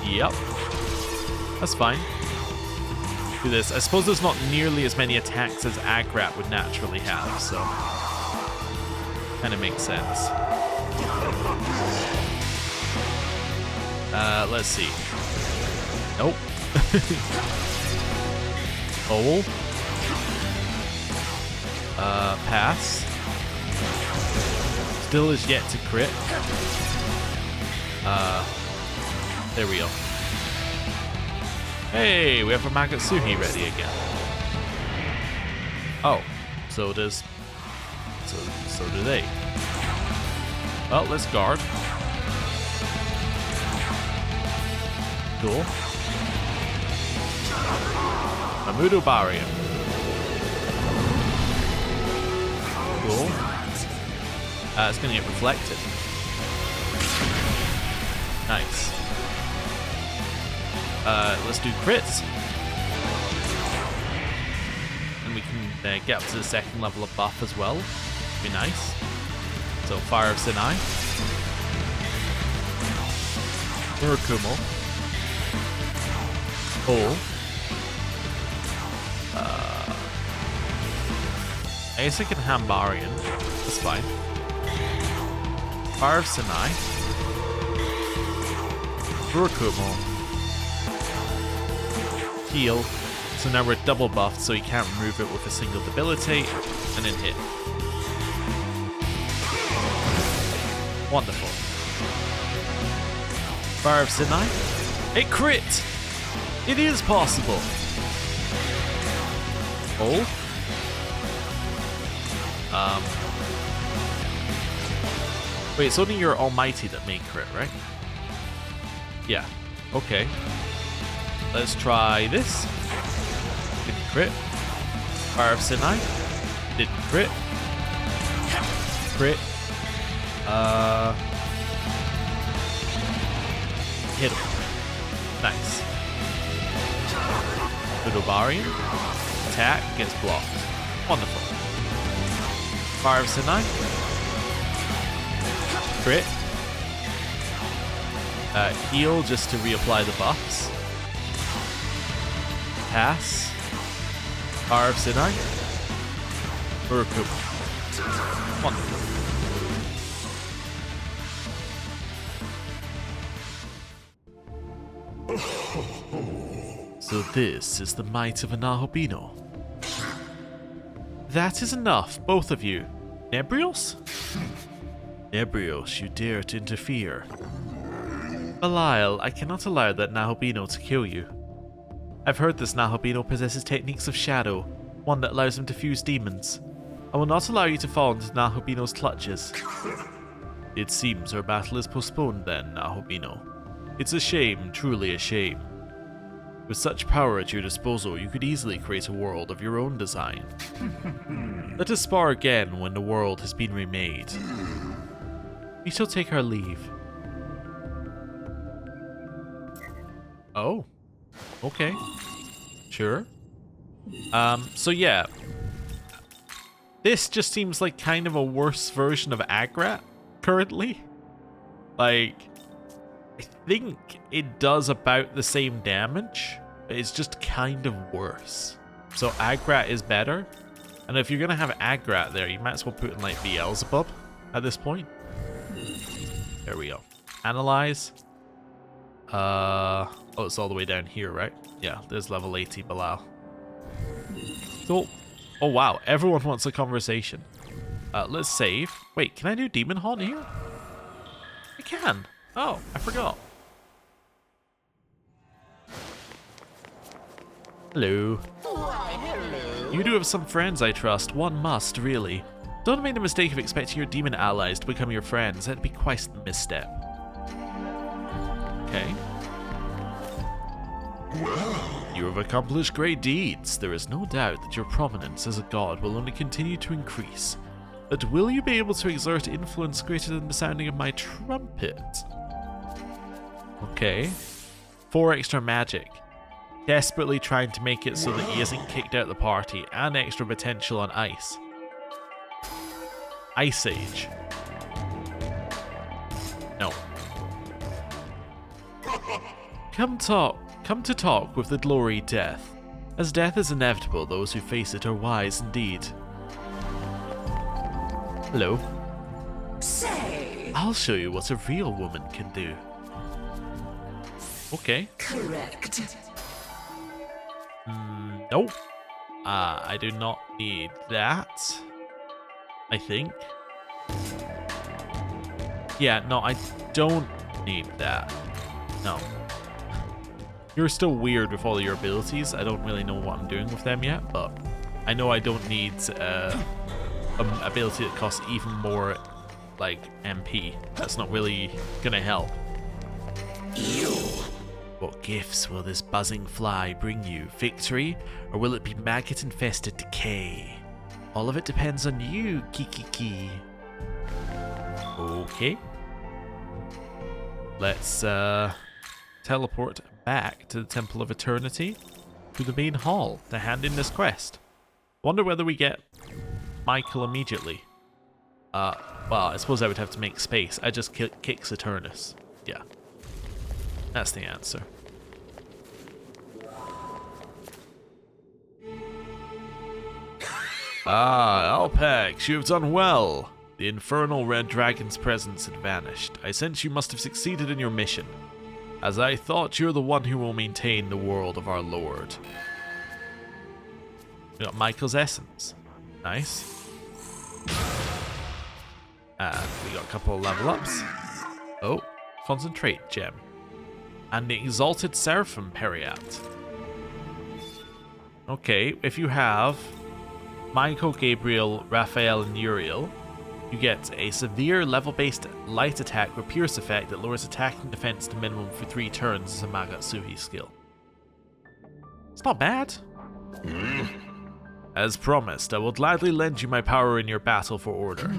Yep. That's fine. Do this. I suppose there's not nearly as many attacks as Agrat would naturally have, so kind of makes sense. Let's see. Nope. Owl. Pass. Still is yet to crit. There we go. Hey, we have a Magatsuhi ready again. Oh, so does... So do they. Well, let's guard. Cool. Amudo Barrier. Cool. It's gonna get reflected. Nice. Let's do crits. And we can get up to the second level of buff as well. Be nice. So, Fire of Sinai. Murakumo. Oh. I guess I can Hambarian. That's fine. Fire of Sinai. Murakumo. Heal. So now we're double buffed, so you can't remove it with a single debilitate, and then hit. Wonderful. Fire of Sinai. It crit! It is possible! Oh? Wait, it's only your Almighty that may crit, right? Yeah. Okay. Let's try this. Didn't crit. Fire of Sinai. Didn't crit. Crit. Hit him. Nice. Ludobarian. Attack gets blocked. Wonderful. Fire of Sinai. Crit. Heal just to reapply the buffs. Pass. Fire of Sinai. Murakumo. Wonderful. So this is the might of a Nahobino. That is enough, both of you. Nebrios? Nebrios, you dare to interfere. Belial, I cannot allow that Nahobino to kill you. I've heard this Nahobino possesses techniques of shadow, one that allows him to fuse demons. I will not allow you to fall into Nahobino's clutches. It seems our battle is postponed then, Nahobino. It's a shame, truly a shame. With such power at your disposal, you could easily create a world of your own design. Let us spar again when the world has been remade. We shall take our leave. Oh. Okay. Sure. So yeah. This just seems like kind of a worse version of Agrat currently. Like, I think it does about the same damage, but it's just kind of worse. So Agrat is better. And if you're gonna have Agrat there, you might as well put in like Beelzebub at this point. There we go. Analyze. Oh, it's all the way down here, right? Yeah, there's level 80 Bilal. Cool. Oh wow, everyone wants a conversation. Let's save. Wait, can I do Demon Haunt here? I can. Oh, I forgot. Hello. You do have some friends, I trust. One must, really. Don't make the mistake of expecting your demon allies to become your friends. That'd be quite the misstep. Okay. You have accomplished great deeds. There is no doubt that your prominence as a god will only continue to increase. But will you be able to exert influence greater than the sounding of my trumpet? Okay. 4 extra magic. Desperately trying to make it so that he isn't kicked out of the party, and extra potential on ice. Ice Age. No. Come to talk with the glory death. As death is inevitable, those who face it are wise indeed. Hello. Say. I'll show you what a real woman can do. Okay. Correct. Nope. I do not need that. I think. Yeah, no, I don't need that. No. You're still weird with all your abilities. I don't really know what I'm doing with them yet, but I know I don't need an ability that costs even more, like, MP. That's not really gonna help. What gifts will this buzzing fly bring you? Victory? Or will it be maggot-infested decay? All of it depends on you, Kikiki. Okay. Let's teleport back to the Temple of Eternity to the main hall to hand in this quest. Wonder whether we get Michael immediately. Well, I suppose I would have to make space. I just kick Saturnus. Yeah. That's the answer. Alpax, you have done well. The infernal red dragon's presence had vanished. I sense you must have succeeded in your mission. As I thought, you're the one who will maintain the world of our Lord. We got Michael's essence. Nice. And we got a couple of level ups. Oh, concentrate gem. And the exalted Seraphim Periat. Okay, if you have Michael, Gabriel, Raphael, and Uriel, you get a severe level-based light attack with Pierce effect that lowers attack and defense to minimum for 3 turns as a Magatsuhi skill. It's not bad. As promised, I will gladly lend you my power in your battle for order.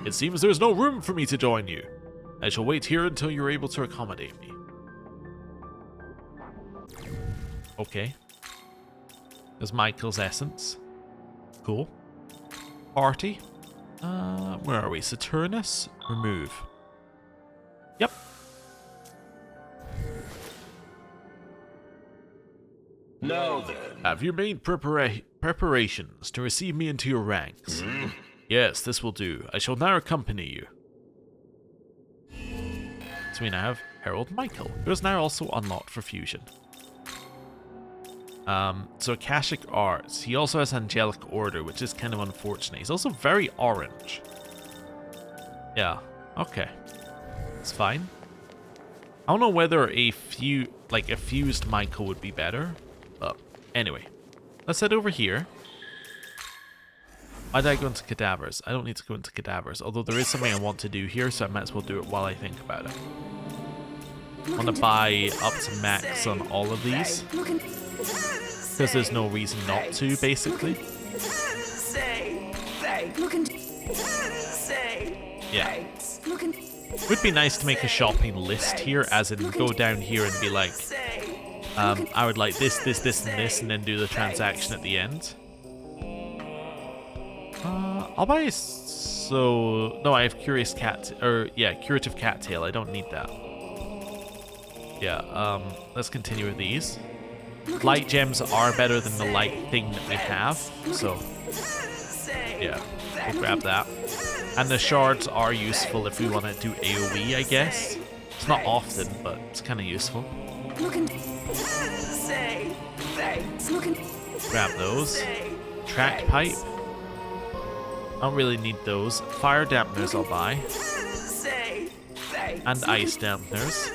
It seems there's no room for me to join you. I shall wait here until you're able to accommodate me. Okay. There's Michael's essence. Cool. Party. Where are we? Saturnus? Remove. Yep. Now then. Have you made preparations to receive me into your ranks? Yes, this will do. I shall now accompany you. So we now have Herald Michael, who is now also unlocked for fusion. So Akashic Arts. He also has Angelic Order, which is kind of unfortunate. He's also very orange. Yeah, okay. It's fine. I don't know whether a fused Michael would be better, but anyway. Let's head over here. Why did I go into cadavers? I don't need to go into cadavers, although there is something I want to do here, so I might as well do it while I think about it. I want to buy up to max on all of these. Because there's no reason not to, basically. Yeah. It would be nice to make a shopping list here, as in go down here and be like, I would like this, and this, and then do the transaction at the end. I'll buy no, I have curative cattail. I don't need that. Yeah, let's continue with these. Light gems are better than the light thing that we have, so yeah, we'll grab that. And the shards are useful if we want to do AoE, I guess. It's not often, but it's kind of useful. Grab those. Track pipe. I don't really need those. Fire dampeners I'll buy. And ice dampeners.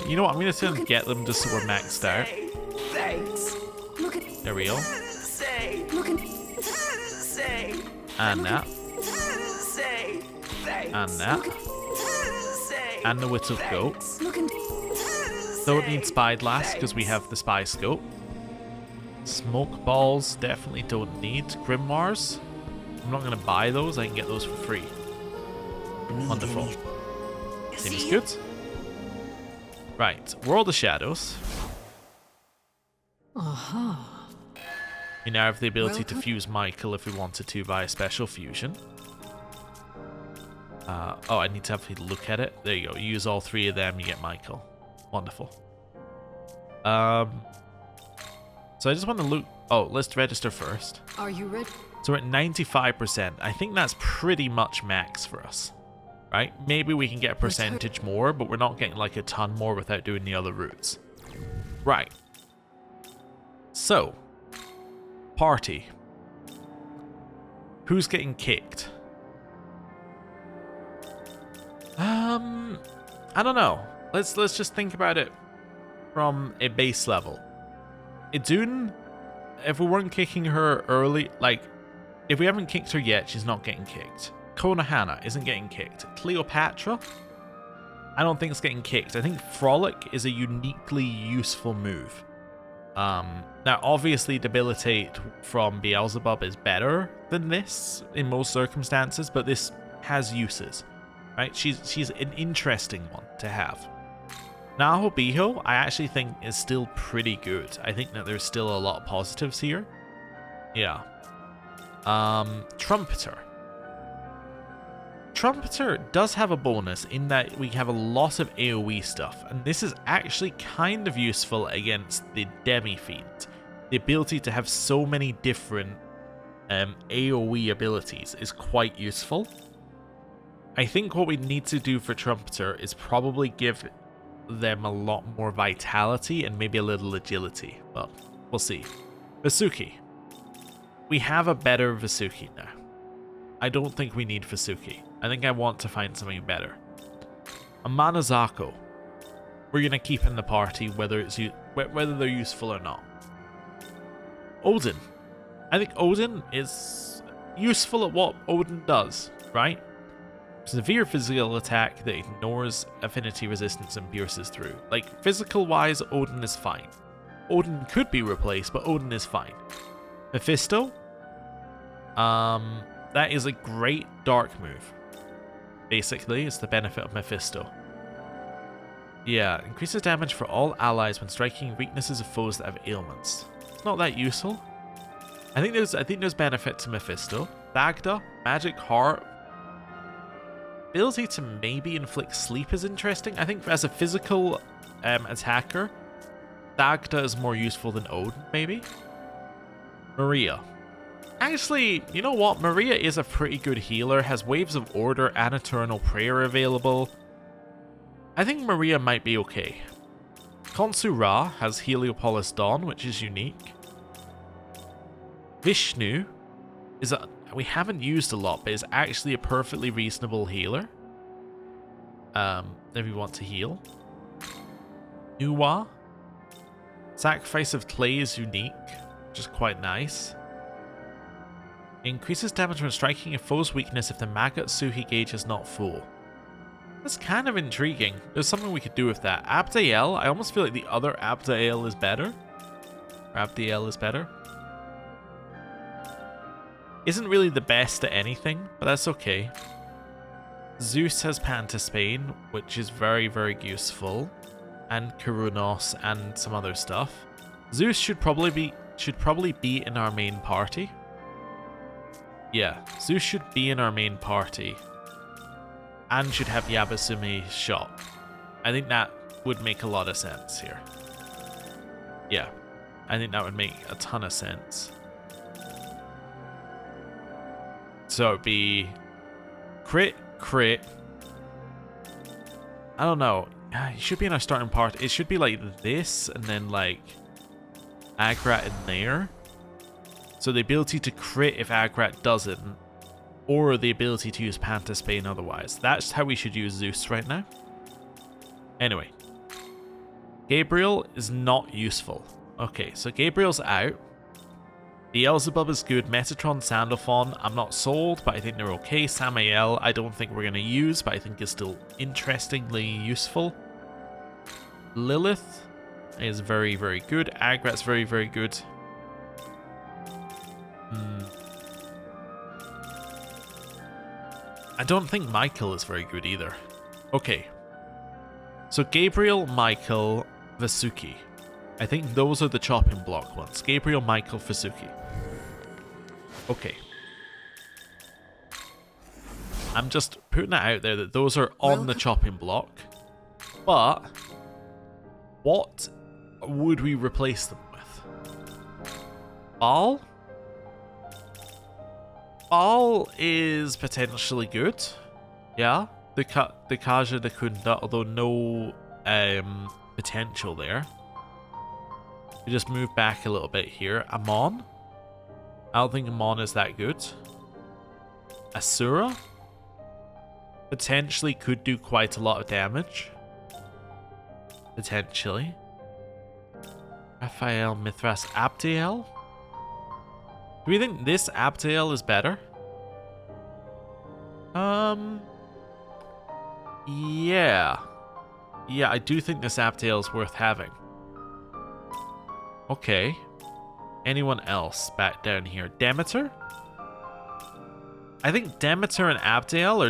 You know what? I'm gonna get them just so we're maxed out. There we go. And that. And that. And the Whittled Goat. Don't need Spyglass because we have the Spy Scope. Smoke Balls definitely don't need. Grimoires. I'm not going to buy those. I can get those for free. Wonderful. Seems good. Right. World of Shadows. Aha. We now have the ability to fuse Michael if we wanted to by a special fusion. Oh, I need to have a look at it. There you go. You use all three of them, you get Michael. Wonderful. So I just want to look. Oh, let's register first. Are you ready? So we're at 95%. I think that's pretty much max for us, right? Maybe we can get a percentage more, but we're not getting like a ton more without doing the other routes. Right. So, party. Who's getting kicked? I don't know. Let's just think about it from a base level. Idun, if we weren't kicking her early, like, if we haven't kicked her yet, she's not getting kicked. Konohana isn't getting kicked. Cleopatra, I don't think it's getting kicked. I think Frolic is a uniquely useful move. Now, obviously, Debilitate from Beelzebub is better than this in most circumstances, but this has uses, right? She's an interesting one to have. Naho Biho, I actually think is still pretty good. I think that there's still a lot of positives here. Yeah. Trumpeter. Trumpeter does have a bonus in that we have a lot of AoE stuff, and this is actually kind of useful against the Demi-Fiend. The ability to have so many different AoE abilities is quite useful. I think what we need to do for Trumpeter is probably give them a lot more vitality and maybe a little agility, but we'll see. Vasuki. We have a better Vasuki now. I don't think we need Vasuki. I think I want to find something better. A Manazako. We're gonna keep in the party whether they're useful or not. Odin. I think Odin is useful at what Odin does, right? Severe physical attack that ignores affinity resistance and pierces through. Like, physical-wise, Odin is fine. Odin could be replaced, but Odin is fine. Mephisto. That is a great dark move. Basically, it's the benefit of Mephisto. Yeah, increases damage for all allies when striking weaknesses of foes that have ailments. It's not that useful. I think there's benefit to Mephisto. Dagda, Magic Heart. Ability to maybe inflict sleep is interesting. I think as a physical attacker, Dagda is more useful than Odin, maybe. Maria. Actually, you know what? Maria is a pretty good healer, has Waves of Order and Eternal Prayer available. I think Maria might be okay. Khonsu Ra has Heliopolis Dawn, which is unique. Vishnu is we haven't used a lot, but is actually a perfectly reasonable healer. If you want to heal. Nuwa. Sacrifice of Clay is unique, which is quite nice. Increases damage when striking a foe's weakness if the Magatsuhi gauge is not full. That's kind of intriguing. There's something we could do with that. Abdael, I almost feel like the other Abdael is better. Or Abdael is better. Isn't really the best at anything, but that's okay. Zeus has Pantaspain, which is very, very useful. and Kurunos and some other stuff. Zeus should probably be in our main party. Yeah, Zeus should be in our main party. And should have Yabasume's shop. I think that would make a lot of sense here. Yeah, I think that would make a ton of sense. So it'd be crit. I don't know. It should be in our starting part. It should be like this, and then like Agrat in there. So the ability to crit if Agrat doesn't, or the ability to use Pantaspain otherwise. That's how we should use Zeus right now. Anyway, Gabriel is not useful. Okay, so Gabriel's out. Beelzebub is good. Metatron, Sandalphon, I'm not sold, but I think they're okay. Samael, I don't think we're going to use, but I think is still interestingly useful. Lilith is very, very good. Agrat's very, very good. I don't think Michael is very good either. Okay. So Gabriel, Michael, Vasuki. I think those are the chopping block ones. Gabriel, Michael, Vasuki. Okay. I'm just putting it out there that those are on the chopping block. But what would we replace them with? Baal? Baal is potentially good. Yeah. The Kaja de Kunda, although no potential there. We just move back a little bit here. Amon? I don't think Amon is that good. Asura? Potentially could do quite a lot of damage. Potentially. Raphael, Mithras, Abdiel? Do we think this Abdiel is better? Yeah. Yeah, I do think this Abdiel is worth having. Okay. Anyone else back down here? Demeter? I think Demeter and Abdiel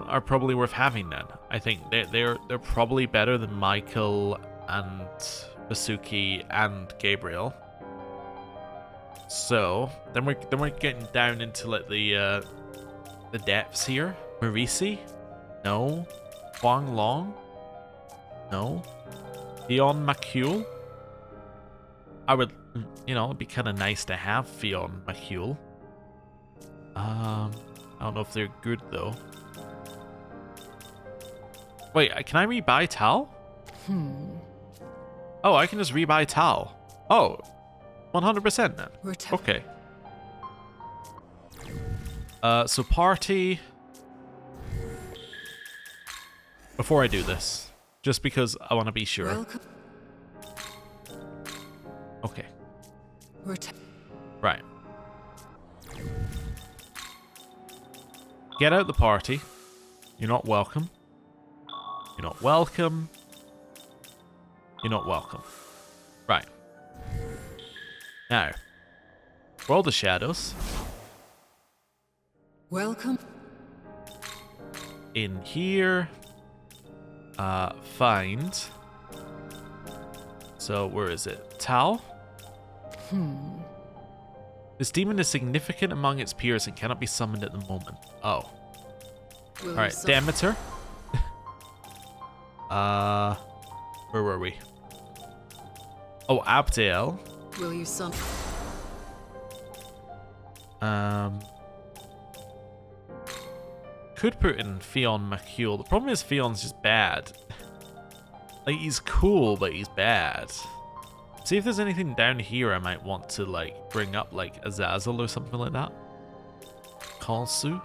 are probably worth having then. I think they're probably better than Michael and Vasuki and Gabriel. So then we're getting down into like the depths here. Marisi? No. Huang Long? No. Fion Macule? I would, you know, it'd be kind of nice to have Fion Macule. I don't know if they're good though. Wait, can I rebuy Tao? Oh, I can just rebuy Tao. Oh, 100% then. Okay. So party. Before I do this, just because I want to be sure. Welcome. Okay. Right. Get out the party. You're not welcome. You're not welcome. You're not welcome. Right. Now, World of Shadows. Welcome. In here. Find. So, where is it? Tao? This demon is significant among its peers and cannot be summoned at the moment. Oh. Alright, Demeter. Where were we? Oh, Abdiel. Will you summon? Could put in Fion Macule. The problem is Fion's just bad. Like, he's cool, but he's bad. See if there's anything down here I might want to, like, bring up, like Azazel or something like that. Kalsu.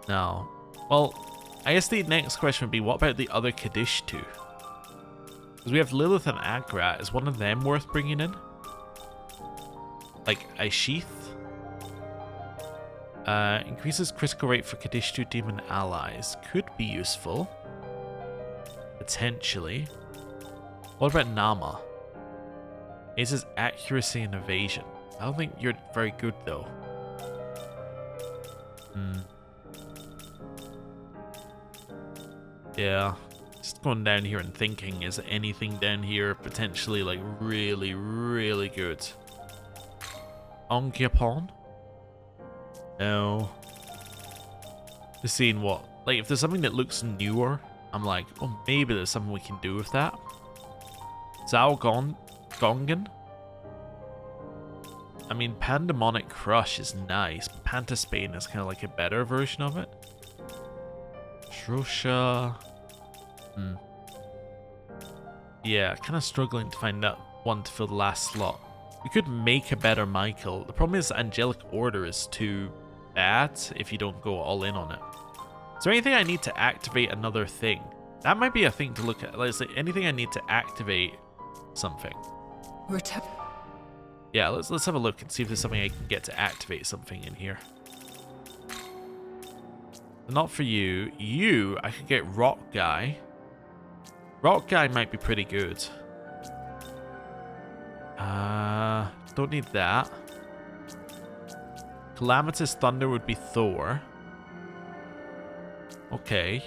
No. Well, I guess the next question would be, what about the other Kaddish 2? Because we have Lilith and Agrat. Is one of them worth bringing in? Like, Aishith? Increases critical rate for Kaddish 2 demon allies. Could be useful. Potentially. What about Nama? Raises accuracy and evasion. I don't think you're very good, though. Yeah. Just going down here and thinking, is anything down here potentially like really, really good? Onkyapon? No. Just seeing what, like if there's something that looks newer, I'm like, oh, maybe there's something we can do with that. Gongan? I mean, Pandemonic Crush is nice, but Pantaspain is kind of like a better version of it. Shrosha. Yeah, kind of struggling to find that one to fill the last slot. We could make a better Michael. The problem is Angelic Order is too bad if you don't go all in on it. Is there anything I need to activate another thing? That might be a thing to look at. Like, is there anything I need to activate something? Yeah, let's have a look and see if there's something I can get to activate something in here. Not for you. You, I could get Rock Guy. Rock Guy might be pretty good. Don't need that. Calamitous Thunder would be Thor. Okay.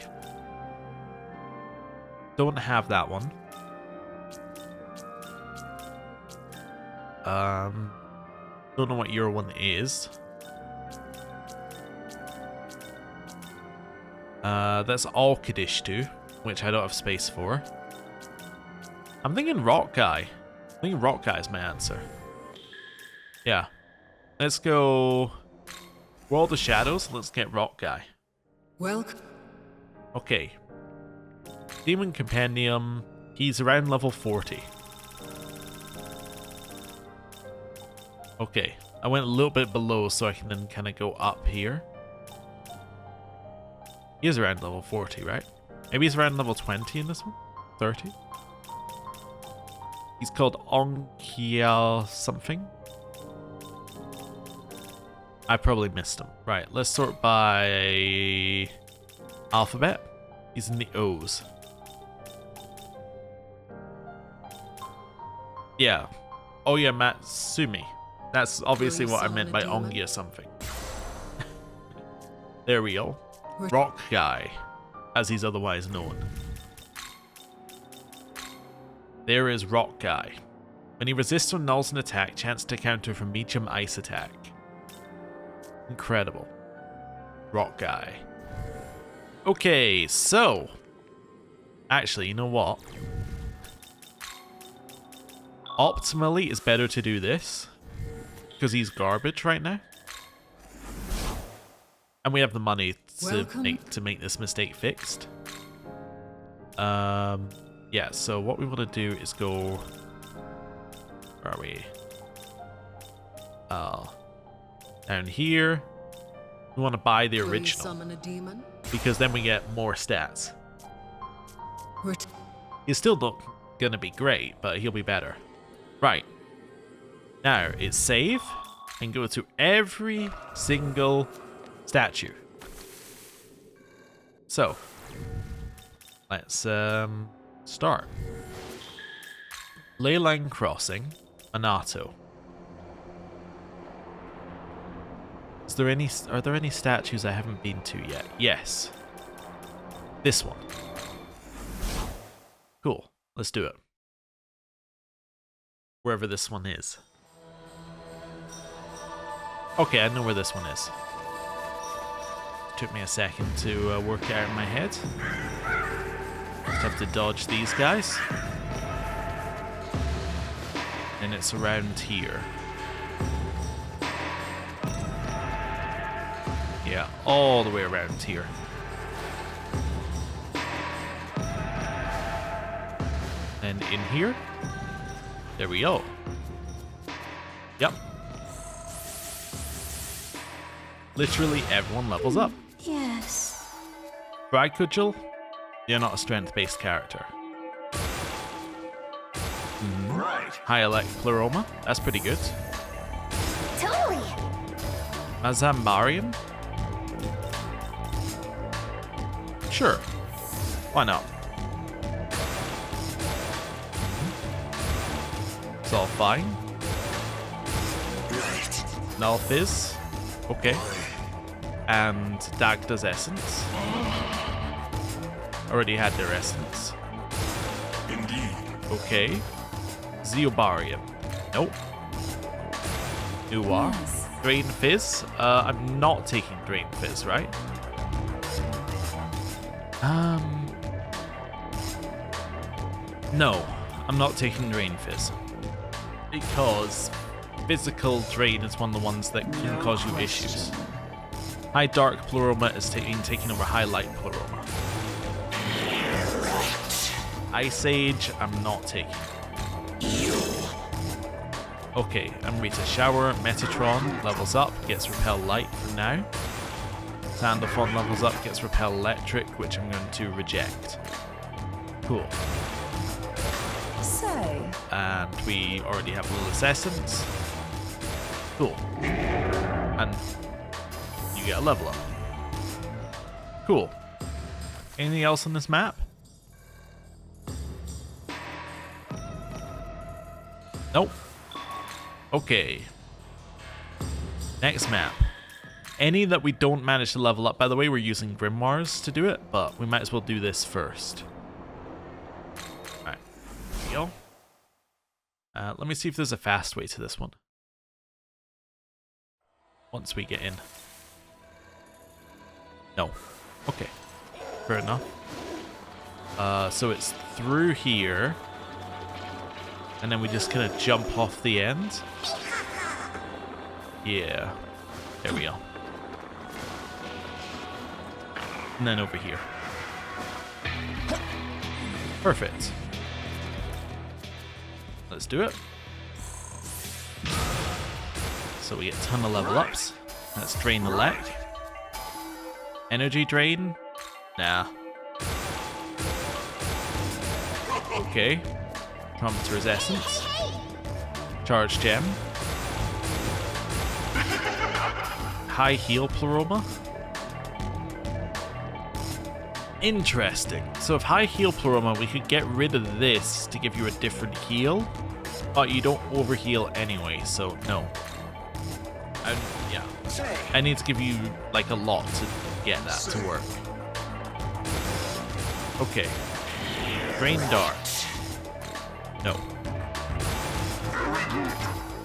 Don't have that one. Don't know what your one is. That's all Kadishtu, which I don't have space for. I'm thinking Rock Guy. I think Rock Guy is my answer. Yeah. Let's go World of Shadows. Let's get Rock Guy. Welcome. Okay. Demon Compendium. He's around level 40. Okay. I went a little bit below so I can then kind of go up here. He is around level 40, right? Maybe he's around level 20 in this one? 30? He's called Onkiel something. I probably missed him. Right, let's sort by alphabet. He's in the O's. Yeah. Oh yeah, Matsumi. That's obviously what I meant by Ongi or something. There we go. Rock Guy, as he's otherwise known. There is Rock Guy. When he resists or nulls an attack, chance to counter from medium ice attack. Incredible. Rock Guy. Okay, so... Actually, you know what? Optimally, it's better to do this. Because he's garbage right now. And we have the money to make this mistake fixed. Yeah, so what we want to do is go... Where are we? Down here. We want to buy the original. Summon a demon. Because then we get more stats. He's still not going to be great, but he'll be better. Right. Now, it's save and go to every single statue. So, let's start. Leyline Crossing, Anato. Are there any statues I haven't been to yet? Yes. This one. Cool. Let's do it. Wherever this one is. Okay, I know where this one is. Took me a second to work it out in my head. Just have to dodge these guys. And it's around here. Yeah, all the way around here. And in here. There we go. Yep. Literally everyone levels up. Yes. Bride Cudgel, you're not a strength-based character. Right. High Elect Pleroma, that's pretty good. Totally. Mazambarian? Sure. Why not? It's all fine. Right. Nulfizz. Okay. And Dagda's Essence. already had their essence. Indeed. Okay. Zeobarium. Nope. Nuwa. Drain Fizz. I'm not taking Drain Fizz, right? No, I'm not taking Drain Fizz. Because physical drain is one of the ones that can cause you issues. High Dark Pleroma is taking over High Light Pleroma. Ice Age, I'm not taking. Okay, Amrita Shower, Metatron levels up, gets Repel Light for now. Sandalphon levels up, gets Repel Electric, which I'm going to reject. Cool. Say. And we already have Lilith's Essence. Cool. And you get a level up. Cool. Anything else on this map? Nope. Okay. Next map. Any that we don't manage to level up, by the way, we're using Grimoires to do it, but we might as well do this first. Alright. Here we go. Let me see if there's a fast way to this one. Once we get in. No. Okay. Fair enough. So it's through here. And then we just kind of jump off the end. Yeah. There we go. And then over here. Perfect. Let's do it. So we get a ton of level ups. Let's drain the leg. Energy drain? Nah. Okay. Chronometer's Essence. Charge Gem. High Heal Pleroma. Interesting. So if High Heal Pleroma, we could get rid of this to give you a different heal, but you don't overheal anyway, so no. Yeah. I need to give you like a lot to get that to work. Okay. Drain Dart. No.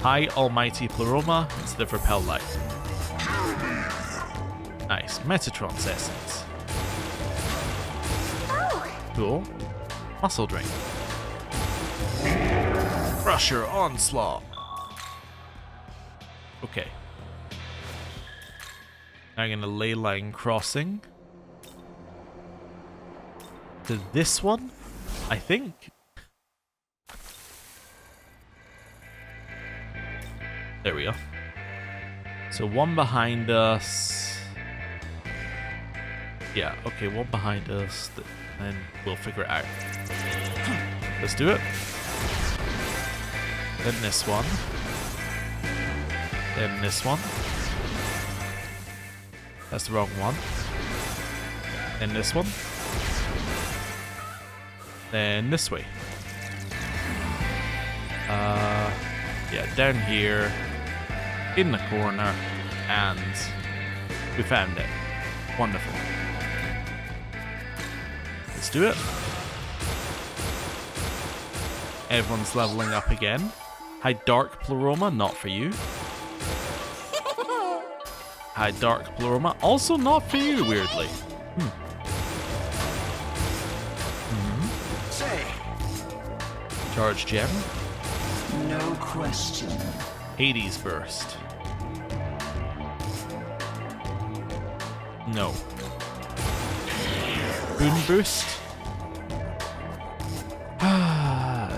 High Almighty Pleroma instead of Repel Light. Nice. Metatron's Essence. Cool. Muscle Drain. Crusher Onslaught. Okay. Now I'm going to Ley Line Crossing. To this one, I think. There we go. So one behind us. Yeah, okay, one behind us. Then we'll figure it out. Let's do it. Then this one. Then this one. That's the wrong one. Then this one. Then this way. Yeah, down here. In the corner. And we found it. Wonderful. Let's do it. Everyone's leveling up again. High Dark Pleroma, not for you. High Dark Pleroma, also not for you, weirdly. Charge Gem. No question. Hades Burst. No. Boon Boost.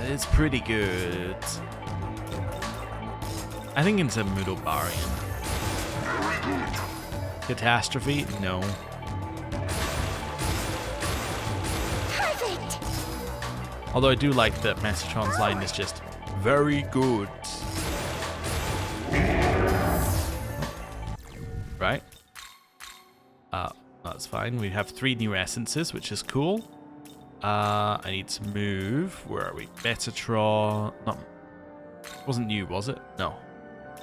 It's pretty good. I think it's a Mudobarian. Catastrophe? No. Perfect. Although I do like that Metatron's line is just very good. Right? That's fine. We have 3 new essences, which is cool. I need to move. Where are we? Metatron. No. Wasn't you, was it? No.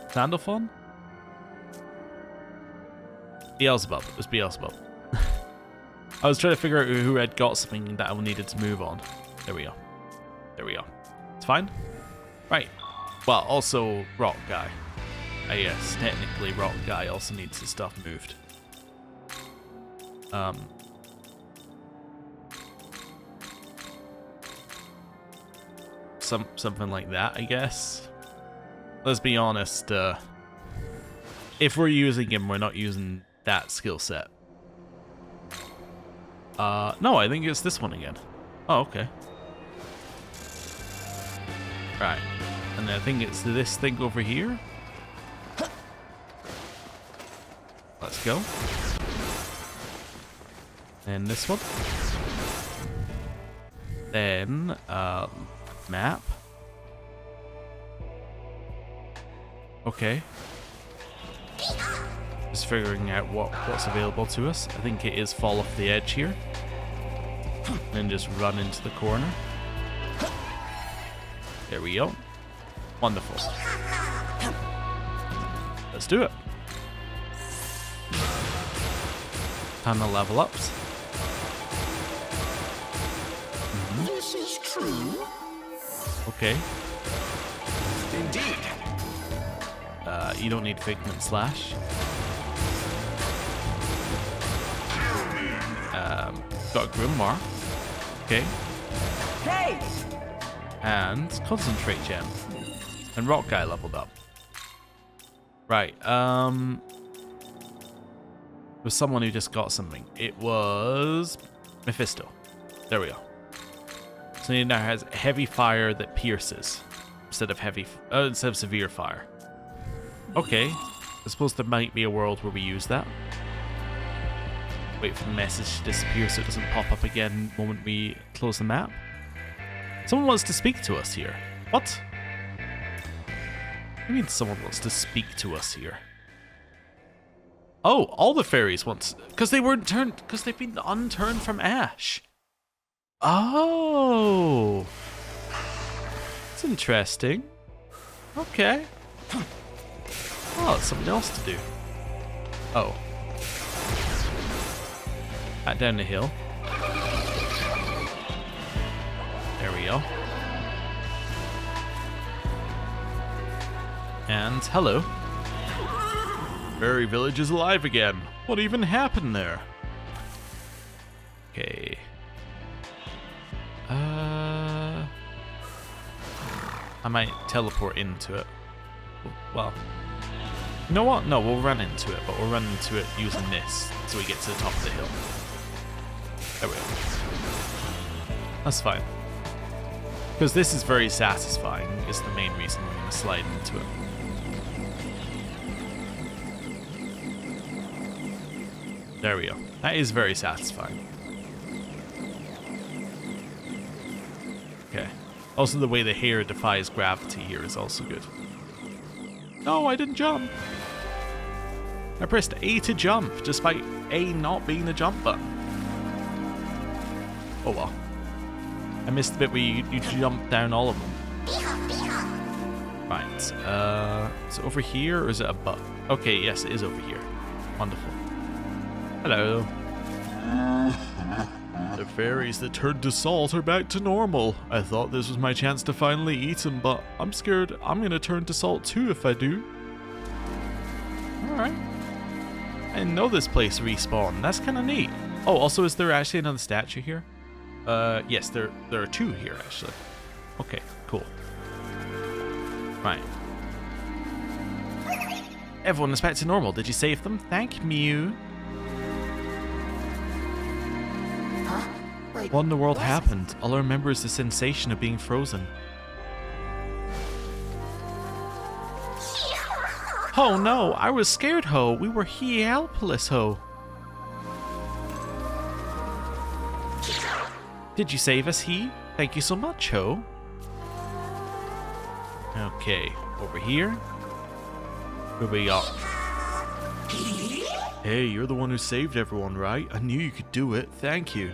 Sandalphon? Beelzebub. It was Beelzebub. I was trying to figure out who had got something that I needed to move on. There we go. There we go. It's fine. Right. Well, also rock guy. Yes, technically rock guy also needs his stuff moved. Something like that, I guess. Let's be honest, if we're using him, we're not using that skill set. No, I think it's this one again. Oh, okay. Right. And I think it's this thing over here. Let's go. And this one. Then, map. Okay. Just figuring out what's available to us. I think it is fall off the edge here. And just run into the corner. There we go. Wonderful. Let's do it. Time to level ups. This is true. Okay. Indeed. You don't need Figment Slash. Got a Grimoire. Okay. Hey! And Concentrate Gem. And Rock Guy leveled up. Right, was someone who just got something. It was Mephisto. There we go. So he now has heavy fire that pierces instead of severe fire. Okay, I suppose there might be a world where we use that. Wait for the message to disappear so it doesn't pop up again the moment we close the map. Someone wants to speak to us here. What? What do you mean someone wants to speak to us here? Oh, all the fairies want, because they've been unturned from ash. Oh, that's interesting. Okay. Oh, it's something else to do. Oh. Back down the hill. There we go. And hello. Fairy village is alive again. What even happened there? Okay. I might teleport into it. Well, you know what? No, we'll run into it, but we'll run into it using this so we get to the top of the hill. There we go. That's fine. Because this is very satisfying, is the main reason we're going to slide into it. There we go. That is very satisfying. Okay. Also, the way the hair defies gravity here is also good. No, I didn't jump. I pressed A to jump, despite A not being the jump button. Oh well. I missed the bit where you jump down all of them. Right. So over here, or is it above? Okay, yes, it is over here. Wonderful. Hello. The fairies that turned to salt are back to normal. I thought this was my chance to finally eat them, but I'm scared I'm gonna turn to salt too if I do. Alright. I didn't know this place respawned. That's kind of neat. Oh, also, is there actually another statue here? Yes, there are two here, actually. Okay, cool. Right. Everyone is back to normal. Did you save them? Thank Mew. What in the world happened? All I remember is the sensation of being frozen. Oh no, I was scared, ho. We were helpless, ho. Did you save us, he? Thank you so much, ho. Okay, over here. Who we got? Hey, you're the one who saved everyone, right? I knew you could do it. Thank you.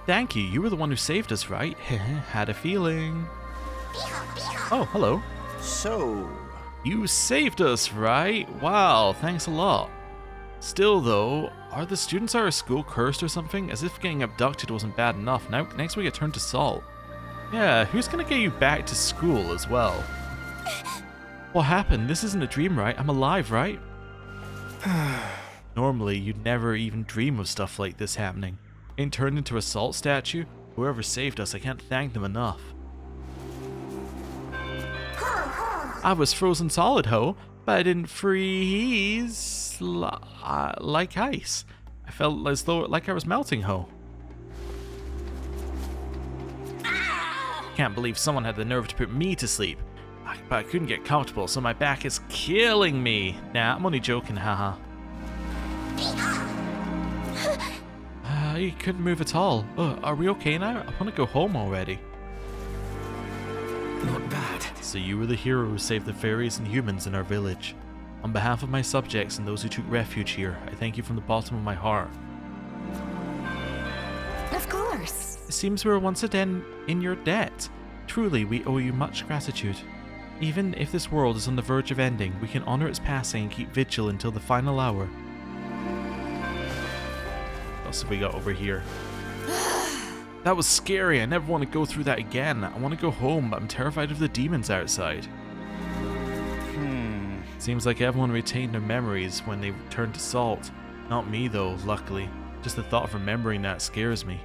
Thank you. You were the one who saved us, right? Had a feeling. Oh, hello. So, You saved us, right? Wow, thanks a lot. Still though, are the students at our school cursed or something? As if getting abducted wasn't bad enough. Now next we get turned to salt. Yeah, who's gonna get you back to school as well? What happened? This isn't a dream, right? I'm alive, right? Normally, you'd never even dream of stuff like this happening. Getting turned into a salt statue? Whoever saved us, I can't thank them enough. I was frozen solid, ho, but I didn't freeze like ice. I felt as though like I was melting, ho. Can't believe someone had the nerve to put me to sleep. But I couldn't get comfortable, so my back is killing me. Nah, I'm only joking, haha. You couldn't move at all. Oh, are we okay now? I want to go home already. Not bad. So you were the hero who saved the fairies and humans in our village. On behalf of my subjects and those who took refuge here, I thank you from the bottom of my heart. Of course. It seems we are once again in your debt. Truly, we owe you much gratitude. Even if this world is on the verge of ending, we can honor its passing and keep vigil until the final hour. What else have we got over here? That was scary. I never want to go through that again. I want to go home, but I'm terrified of the demons outside. Seems like everyone retained their memories when they turned to salt. Not me though, luckily. Just the thought of remembering that scares me.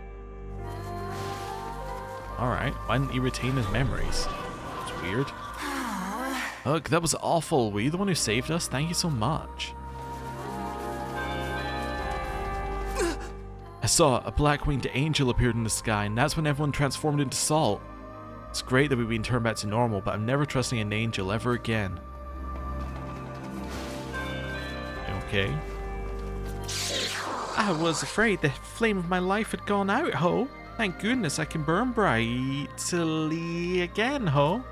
Alright, why didn't you retain his memories? It's weird. Ugh, that was awful. Were you the one who saved us? Thank you so much. I saw a black-winged angel appeared in the sky, and that's when everyone transformed into salt. It's great that we've been turned back to normal, but I'm never trusting an angel ever again. Okay. I was afraid the flame of my life had gone out, ho. Thank goodness I can burn brightly again, ho.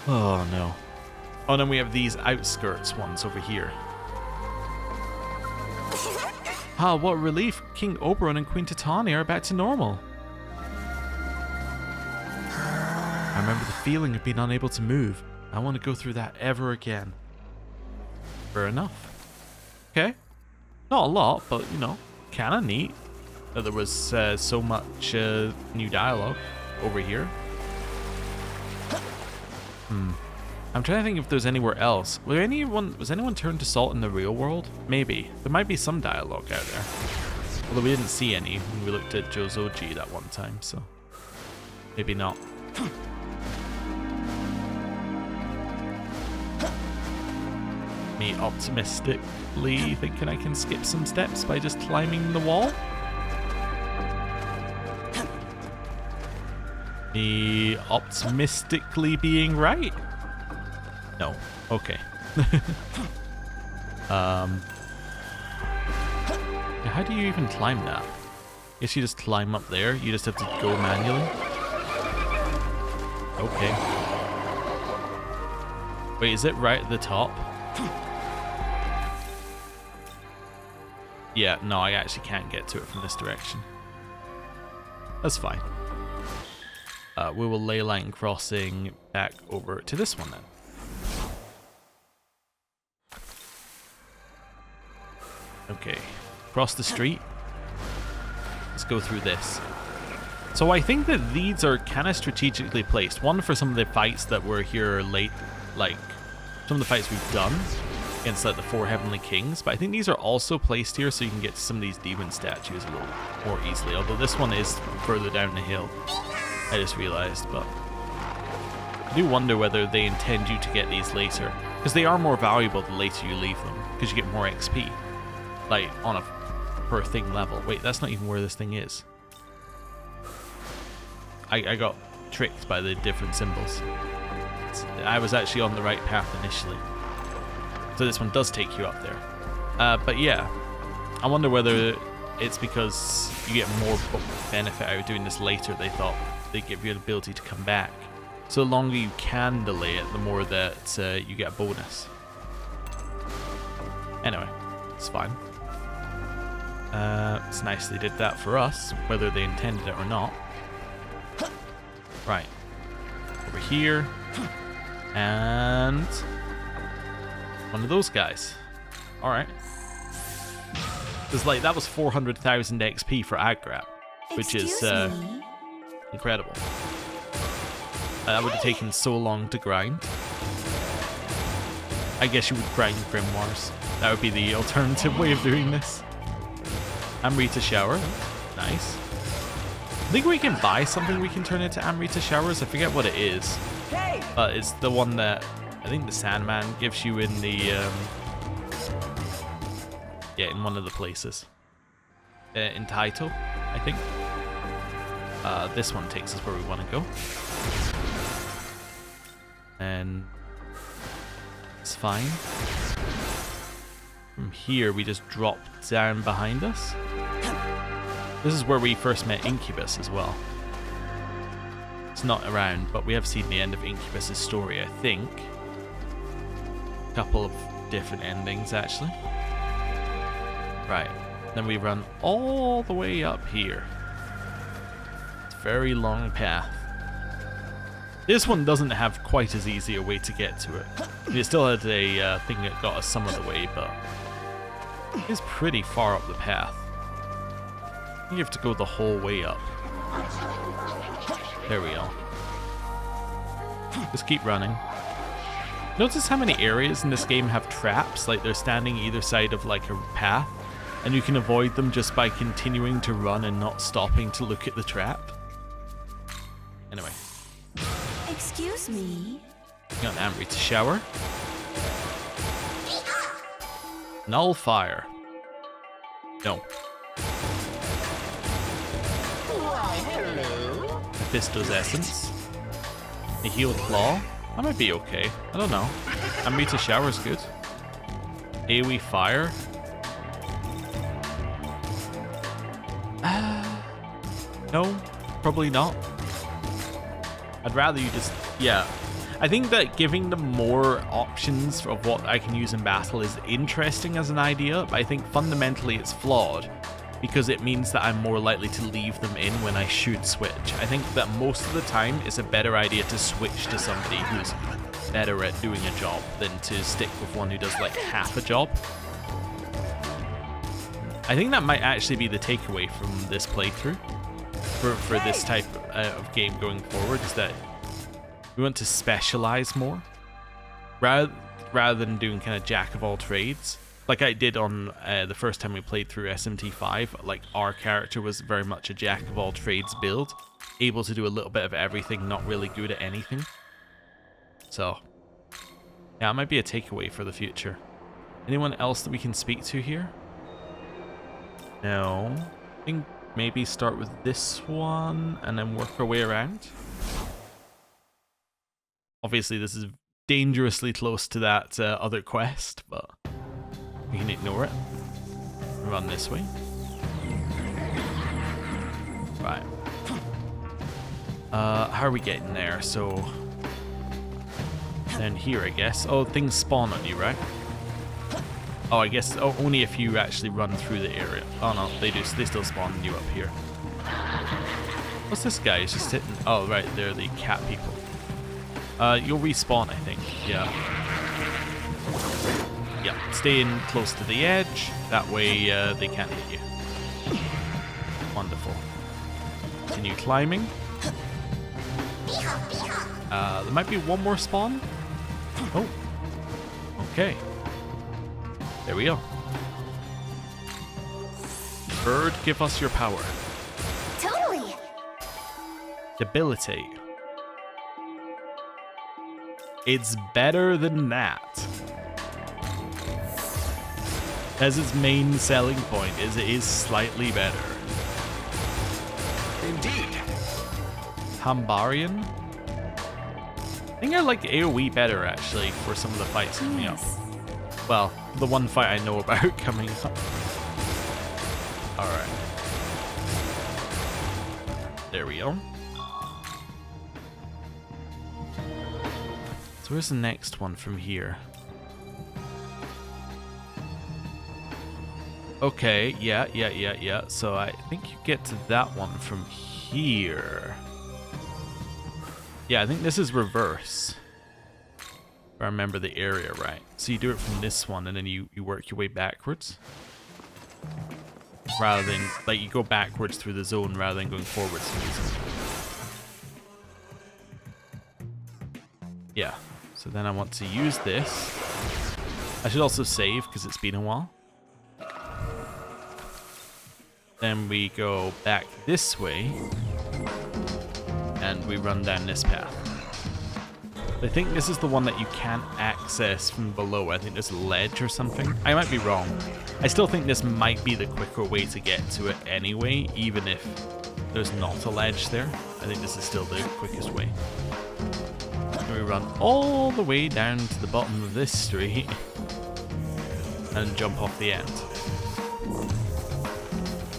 Oh no. Oh, and then we have these outskirts ones over here. Ah, what a relief. King Oberon and Queen Titania are back to normal. I remember the feeling of being unable to move. I want to go through that ever again. Fair enough. Okay. Not a lot, but, you know, kind of neat that there was so much new dialogue over here. I'm trying to think if there's anywhere else. Was anyone turned to salt in the real world? Maybe. There might be some dialogue out there. Although we didn't see any when we looked at Jozoji that one time, so maybe not. Me optimistically thinking I can skip some steps by just climbing the wall. Me optimistically being right. No. Okay. How do you even climb that? Guess you just climb up there. You just have to go manually. Okay. Wait, is it right at the top? Yeah, no, I actually can't get to it from this direction. That's fine. We will ley line crossing back over to this one then. Okay, cross the street. Let's go through this. So I think that these are kind of strategically placed. One for some of the fights that were here late, like some of the fights we've done against like the 4 Heavenly Kings. But I think these are also placed here so you can get to some of these demon statues a little more easily. Although this one is further down the hill. I just realized, but I do wonder whether they intend you to get these later. Because they are more valuable the later you leave them. Because you get more XP. Like, on a per thing level. Wait, that's not even where this thing is. I got tricked by the different symbols. I was actually on the right path initially. So this one does take you up there. But yeah, I wonder whether it's because you get more benefit out of doing this later. They thought they give you the ability to come back. So the longer you can delay it, the more that you get a bonus. Anyway, it's fine. It's nice they did that for us, whether they intended it or not. Right. Over here. And one of those guys. Alright. Because, like, that was 400,000 XP for Agrap, which is Excuse me? incredible. That would have taken so long to grind. I guess you would grind grimoires. That would be the alternative way of doing this. Amrita Shower. Nice. I think we can buy something we can turn into Amrita Showers. I forget what it is. But it's the one that I think the Sandman gives you in the... yeah, in one of the places. In Taito, I think. This one takes us where we want to go. And it's fine. From here, we just drop down behind us. This is where we first met Incubus as well. It's not around, but we have seen the end of Incubus's story, I think. A couple of different endings, actually. Right, then we run all the way up here. It's a very long path. This one doesn't have quite as easy a way to get to it. It still had a thing that got us some of the way, but it's pretty far up the path. You have to go the whole way up. There we go. Just keep running. Notice how many areas in this game have traps, like they're standing either side of like a path, and you can avoid them just by continuing to run and not stopping to look at the trap. Anyway. Excuse me? Got an Amrita Shower. Null Fire. No. Mephisto's Essence. A Healed Claw. That might be okay. I don't know. Amrita Shower's good. AoE Fire. No, probably not. I'd rather you just... Yeah. I think that giving them more options of what I can use in battle is interesting as an idea, but I think fundamentally it's flawed because it means that I'm more likely to leave them in when I should switch. I think that most of the time it's a better idea to switch to somebody who's better at doing a job than to stick with one who does like half a job. I think that might actually be the takeaway from this playthrough for this type of game going forward, is that we want to specialize more rather than doing kind of jack of all trades. Like I did on the first time we played through SMT5, like our character was very much a jack of all trades build, able to do a little bit of everything, not really good at anything. So, yeah, it might be a takeaway for the future. Anyone else that we can speak to here? No. I think maybe start with this one and then work our way around. Obviously, this is dangerously close to that other quest, but we can ignore it. Run this way. Right. How are we getting there? So, then here, I guess. Oh, things spawn on you, right? Oh, I guess only if you actually run through the area. Oh no, they do. They still spawn you up here. What's this guy? He's just sitting. Oh, right, they're the cat people. You'll respawn, I think. Yeah. Yeah. Stay in close to the edge. That way, they can't hit you. Wonderful. Continue climbing. There might be one more spawn. Oh. Okay. There we go. Bird, give us your power. Totally. Debilitate. It's better than that. As its main selling point is it is slightly better. Indeed. Hambarian? I think I like AoE better actually for some of the fights coming up. Well, the one fight I know about coming up. Alright. There we go. So where's the next one from here? Okay, yeah. So I think you get to that one from here. Yeah, I think this is reverse. If I remember the area right. So you do it from this one, and then you work your way backwards. Rather than, like, you go backwards through the zone rather than going forwards through the zone. Yeah, so then I want to use this. I should also save because it's been a while. Then we go back this way and we run down this path. I think this is the one that you can't access from below. I think there's a ledge or something. I might be wrong. I still think this might be the quicker way to get to it anyway, even if there's not a ledge there. I think this is still the quickest way. And we run all the way down to the bottom of this street and jump off the end.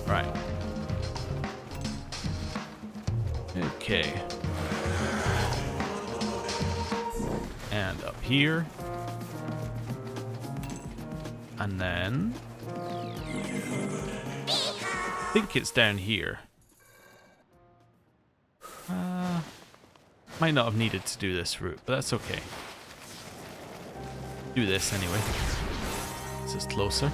Right. Okay. And up here. And then I think it's down here. Might not have needed to do this route, but that's okay. Do this anyway. This is closer.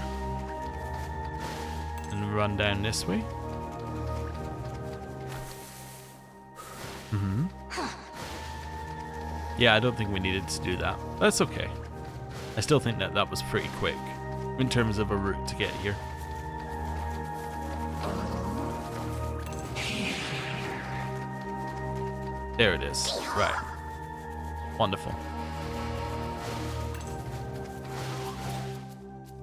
And run down this way. Yeah, I don't think we needed to do that. That's okay. I still think that that was pretty quick in terms of a route to get here. There it is. Right. Wonderful.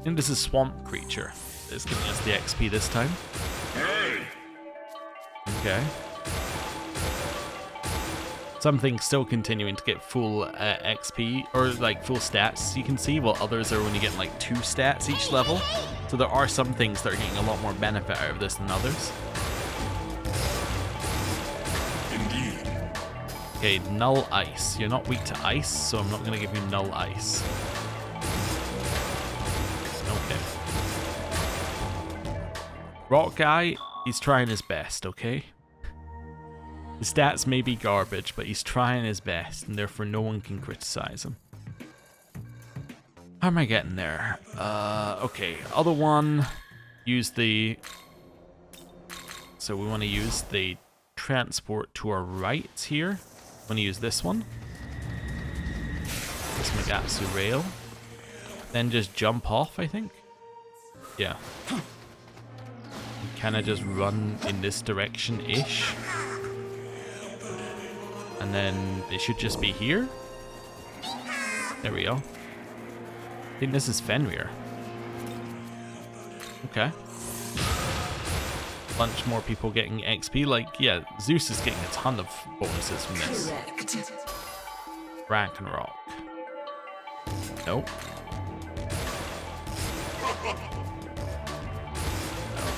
And this is Swamp Creature. It's giving us the XP this time. Okay. Some things still continuing to get full XP, or like full stats, you can see, while others are only getting like 2 stats each level. So there are some things that are getting a lot more benefit out of this than others. Okay, null ice. You're not weak to ice, so I'm not going to give you null ice. Okay. Rock guy, he's trying his best, okay? His stats may be garbage, but he's trying his best, and therefore no one can criticize him. How am I getting there? Okay, other one, use the... So we want to use the transport to our right here. I'm going to use this one. This Magatsu rail. Then just jump off, I think. Yeah. Kind of just run in this direction-ish. And then it should just be here. There we go. I think this is Fenrir. Okay. Bunch more people getting XP. Like, yeah, Zeus is getting a ton of bonuses from this. Correct. Ragnarok. Nope.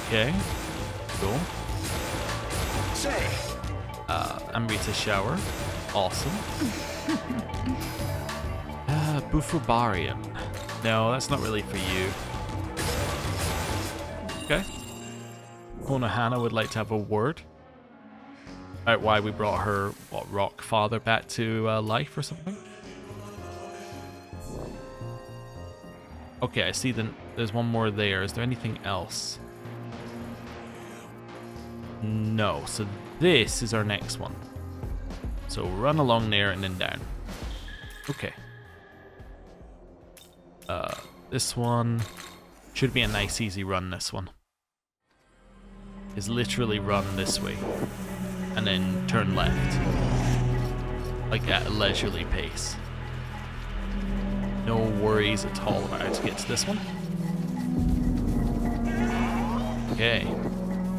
Okay. Cool. Say. Amrita shower. Awesome. Bufubarian. No, that's not really for you. Okay. Konohana would like to have a word about why we brought her, what, rock father back to life or something? Okay, I see there's one more there. Is there anything else? No, so this is our next one. So run along there and then down. Okay. This one should be a nice easy run, this one. Is literally run this way and then turn left. Like at a leisurely pace. No worries at all about how to get to this one. Okay.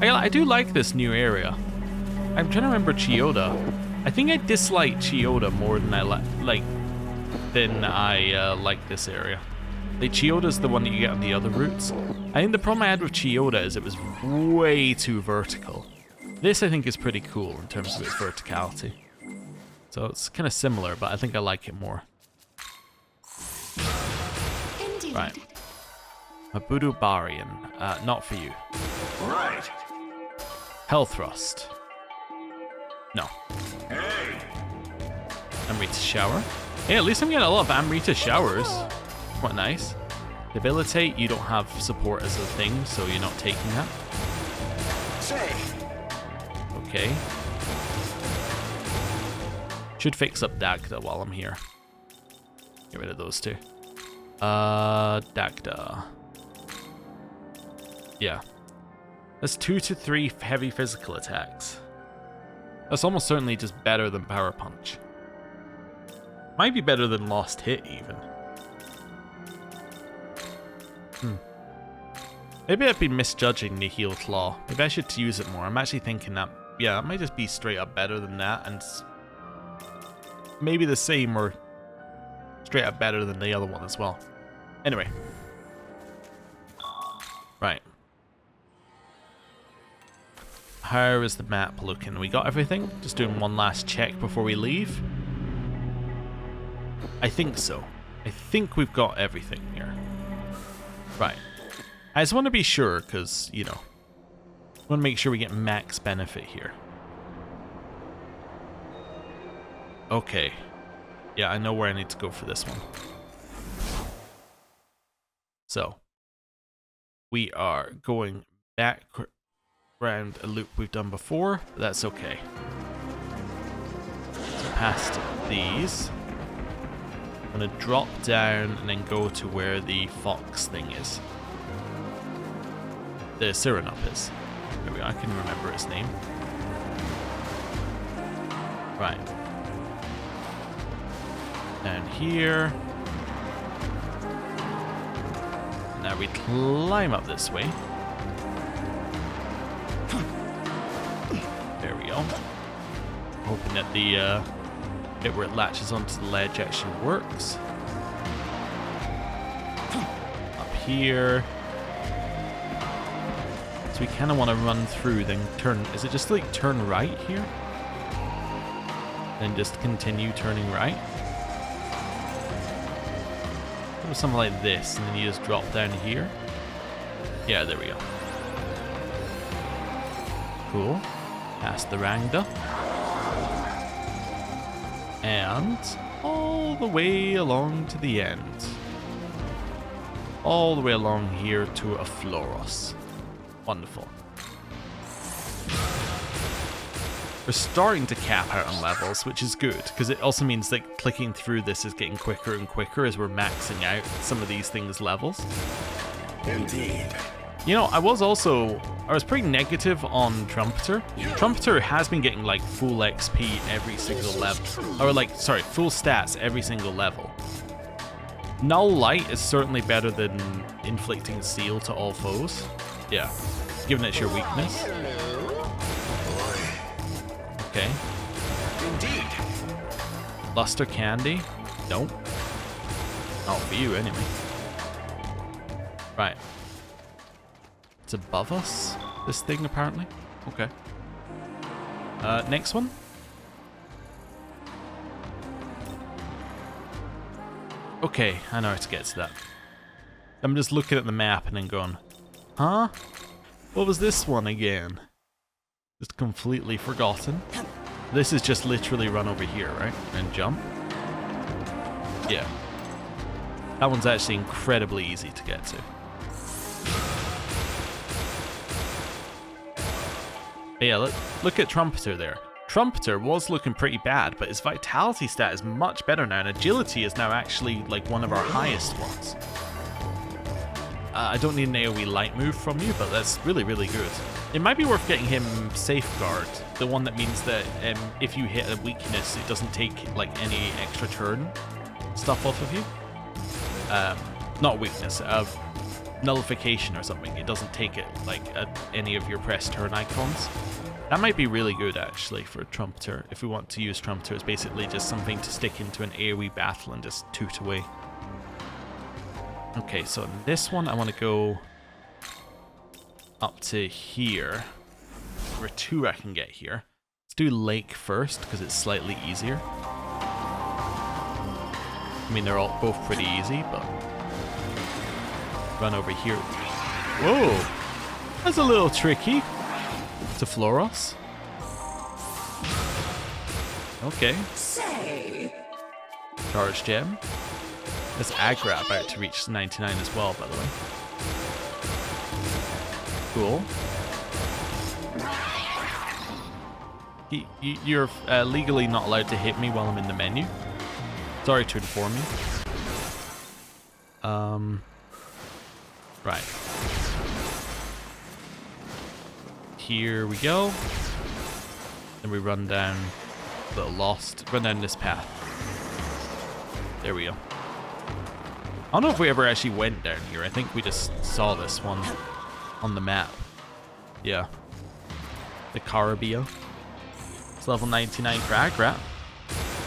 I do like this new area. I'm trying to remember Chiyoda. I think I dislike Chiyoda more than I like this area. The Chiyoda's the one that you get on the other routes. I think the problem I had with Chiyoda is it was way too vertical. This I think is pretty cool in terms of its verticality. So it's kind of similar, but I think I like it more. Indeed. Right. Mabudu Barian. Not for you. Right. Hell Thrust. No. Hey. Amrita shower. Yeah, at least I'm getting a lot of Amrita showers. Quite nice. Debilitate, you don't have support as a thing, so you're not taking that. Say. Okay. Should fix up Dagda while I'm here. Get rid of those two. Dagda. Yeah. That's 2 to 3 heavy physical attacks. That's almost certainly just better than Power Punch. Might be better than Lost Hit, even. Maybe I've been misjudging the Heal Claw. Maybe I should use it more. I'm actually thinking that, yeah, it might just be straight up better than that, and maybe the same or straight up better than the other one as well. Anyway. Right. How is the map looking? We got everything? Just doing one last check before we leave? I think so. I think we've got everything here. Right. I just want to be sure, because, you know, I want to make sure we get max benefit here. Okay. Yeah, I know where I need to go for this one. So, we are going back around a loop we've done before, but that's okay. So past these, I'm going to drop down and then go to where the fox thing is. The Seraph is. There we go, I can remember its name. Right. Down here. Now we climb up this way. There we go. Hoping that the bit where it latches onto the ledge actually works. Up here. So we kind of want to run through, then turn. Is it just like turn right here? Then just continue turning right? Or something like this, and then you just drop down here. Yeah, there we go. Cool. Past the Rangda. And all the way along to the end. All the way along here to a Floros. Wonderful. We're starting to cap out on levels, which is good, because it also means that clicking through this is getting quicker and quicker as we're maxing out some of these things' levels. Indeed. You know, I was pretty negative on Trumpeter. Trumpeter has been getting like full XP every single level, or like, sorry, full stats every single level. Null Light is certainly better than inflicting seal to all foes. Yeah, given it's your weakness. Okay. Indeed. Luster Candy? Nope. Not for you, anyway. Right. It's above us, this thing, apparently. Okay. Next one? Okay, I know how to get to that. I'm just looking at the map and then going, huh? What was this one again? Just completely forgotten. This is just literally run over here, right? And jump. Yeah. That one's actually incredibly easy to get to. But yeah, look at Trumpeter there. Trumpeter was looking pretty bad, but his vitality stat is much better now, and agility is now actually like one of our highest ones. I don't need an AoE light move from you, but that's really, really good. It might be worth getting him Safeguard, the one that means that if you hit a weakness, it doesn't take like any extra turn stuff off of you. Not weakness, of nullification or something. It doesn't take it like any of your press turn icons. That might be really good actually for Trumpeter. If we want to use Trumpeter, it's basically just something to stick into an AoE battle and just toot away. Okay, so in this one, I want to go up to here. There are two I can get here. Let's do Lake first, because it's slightly easier. I mean, they're all both pretty easy, but... Run over here. Whoa! That's a little tricky. To Floros. Okay. Say, Charge gem. This Agra about to reach 99 as well, by the way. Cool. You're legally not allowed to hit me while I'm in the menu. Sorry to inform you. Right. Here we go. Then we run down a little lost. Run down this path. There we go. I don't know if we ever actually went down here. I think we just saw this one on the map. Yeah. The Caribbean. It's level 99 for Agra.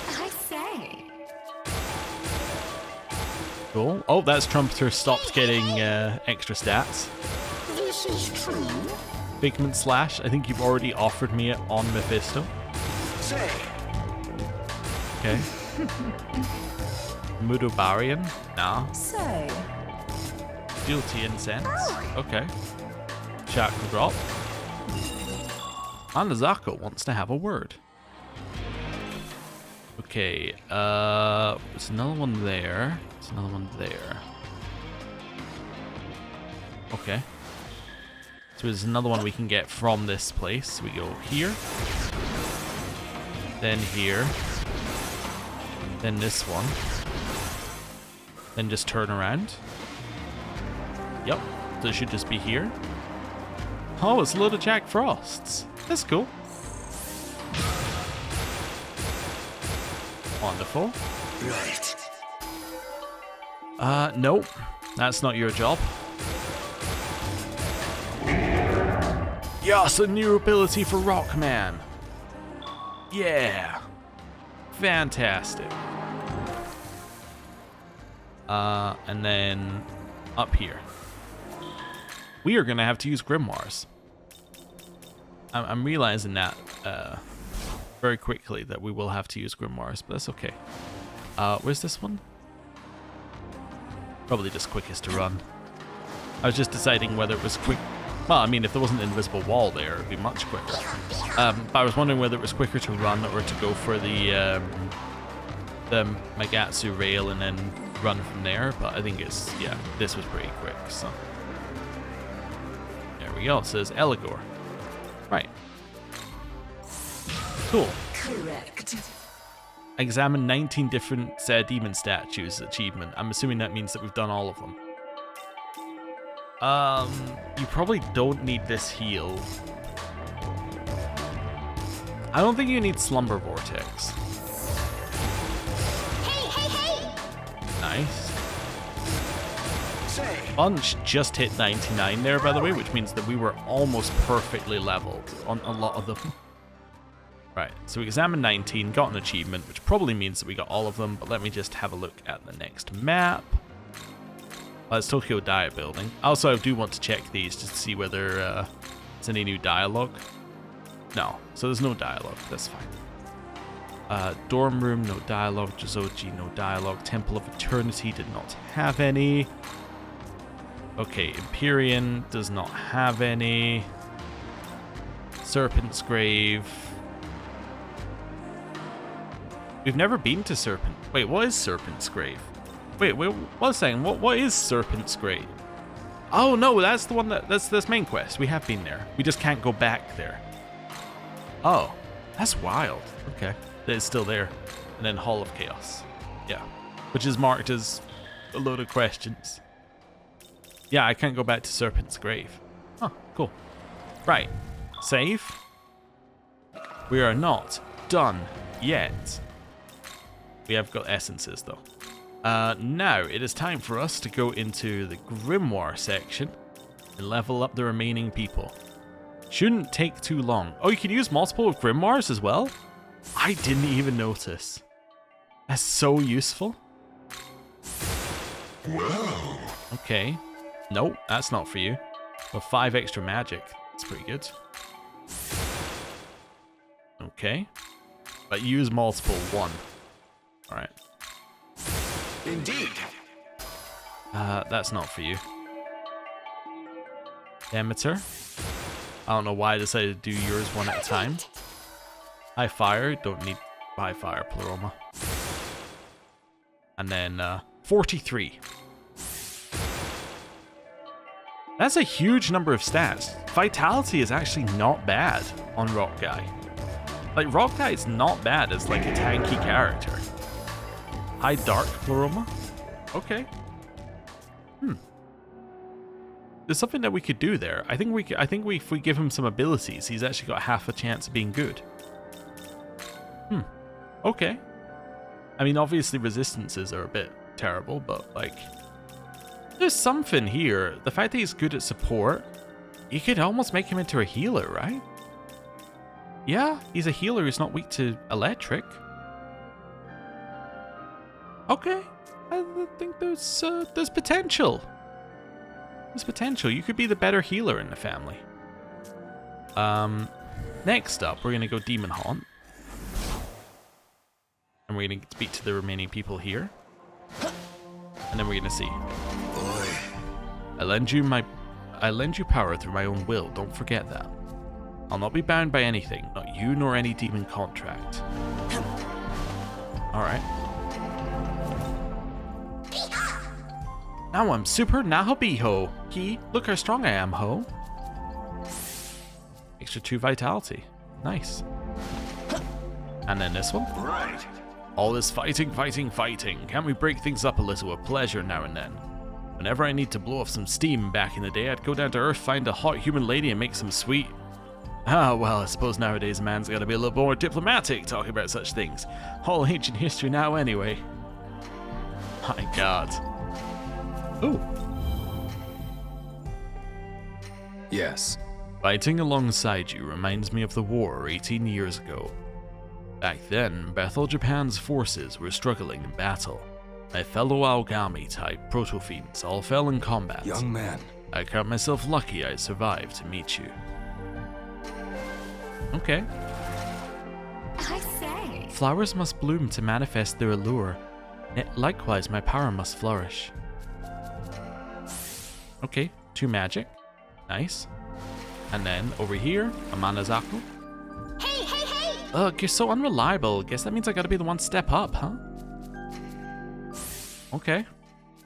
I say. Cool. Oh, that's Trumpeter stopped getting extra stats. This is true. Figment Slash. I think you've already offered me it on Mephisto. Say. Okay. Mudobarian? Nah. Say. Guilty Incense. Okay. Chakra Drop. Anazako wants to have a word. Okay, there's another one there. There's another one there. Okay. So there's another one we can get from this place. We go here. Then here. Then this one. Then just turn around. Yep. So it should just be here. Oh, it's a load of Jack Frosts. That's cool. Wonderful. Right. Nope. That's not your job. Yes, a new ability for Rockman. Yeah. Fantastic. And then up here. We are going to have to use Grimoires. I'm realizing that very quickly that we will have to use Grimoires, but that's okay. Where's this one? Probably just quickest to run. I was just deciding whether it was quick. Well, I mean, if there wasn't an invisible wall there, it would be much quicker. But I was wondering whether it was quicker to run or to go for the Magatsu rail and then run from there. But I think it's, yeah, this was pretty quick. So there we go. It says Eligor. Right. Cool. Correct. Examine 19 different demon statues achievement. I'm assuming that means that we've done all of them. You probably don't need this heal. I don't think you need Slumber Vortex. Hey! Nice. Say. Bunch just hit 99 there, by the way, which means that we were almost perfectly leveled on a lot of them. Right, so we examined 19, got an achievement, which probably means that we got all of them, but let me just have a look at the next map. Well, it's Tokyo Diet Building. Also, I do want to check these just to see whether there's any new dialogue. No, so there's no dialogue, that's fine. Dorm Room, no dialogue. Jizoji, no dialogue. Temple of Eternity did not have any. Okay, Empyrean does not have any. Serpent's Grave. We've never been to Serpent. Wait, what is Serpent's Grave? Wait, what was saying? What is Serpent's Grave? Oh no, that's the one that's main quest. We have been there. We just can't go back there. Oh, that's wild. Okay, that is still there. And then Hall of Chaos. Yeah, which is marked as a load of questions. Yeah, I can't go back to Serpent's Grave. Oh, cool. Right, save. We are not done yet. We have got essences though. Now it is time for us to go into the Grimoire section and level up the remaining people. Shouldn't take too long. Oh, you can use multiple Grimoires as well? I didn't even notice. That's so useful. Whoa. Okay. Nope, that's not for you. Well, 5 extra magic. That's pretty good. Okay. But use multiple 1. Alright. Indeed. That's not for you. Demeter. I don't know why I decided to do yours one at a time. High Fire. Don't need High Fire, Pleroma. And then 43. That's a huge number of stats. Vitality is actually not bad on Rock Guy. Like, Rock Guy is not bad as like a tanky character. High Dark Pleroma? Okay. There's something that we could do there. I think if we give him some abilities, he's actually got half a chance of being good. Okay. I mean, obviously resistances are a bit terrible, but like, there's something here. The fact that he's good at support, you could almost make him into a healer, right? Yeah, he's a healer who's not weak to electric. Okay, I think there's potential. There's potential. You could be the better healer in the family. Next up, we're gonna go Demon Haunt. And we're going to speak to the remaining people here. And then we're going to see. Boy. I lend you power through my own will, don't forget that. I'll not be bound by anything, not you nor any demon contract. Alright. Now I'm super Nahobiho. Look how strong I am, ho. Extra 2 vitality. Nice. And then this one. Right. All this fighting. Can't we break things up a little with pleasure now and then? Whenever I need to blow off some steam back in the day, I'd go down to Earth, find a hot human lady and make some sweet. Ah, well, I suppose nowadays a man's gotta be a little more diplomatic talking about such things. All ancient history now anyway. My god. Ooh. Yes. Fighting alongside you reminds me of the war 18 years ago. Back then, Bethel Japan's forces were struggling in battle. My fellow Aogami-type proto-fiends all fell in combat. Young man. I count myself lucky I survived to meet you. Okay. I say. Flowers must bloom to manifest their allure. Likewise, my power must flourish. Okay, 2 magic. Nice. And then, over here, a Manazaku. Hey! Ugh, you're so unreliable. Guess that means I gotta be the one step up, huh? Okay.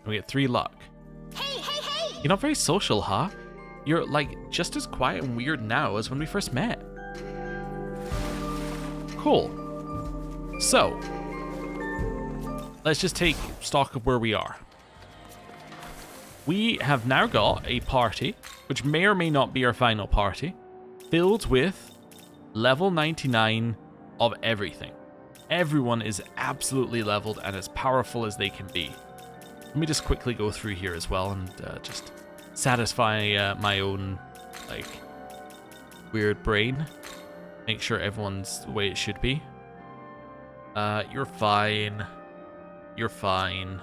We get 3 luck. Hey! You're not very social, huh? You're, like, just as quiet and weird now as when we first met. Cool. So, let's just take stock of where we are. We have now got a party, which may or may not be our final party, filled with level 99 of everything. Everyone is absolutely leveled and as powerful as they can be. Let me just quickly go through here as well and just satisfy my own, like, weird brain. Make sure everyone's the way it should be. You're fine. You're fine.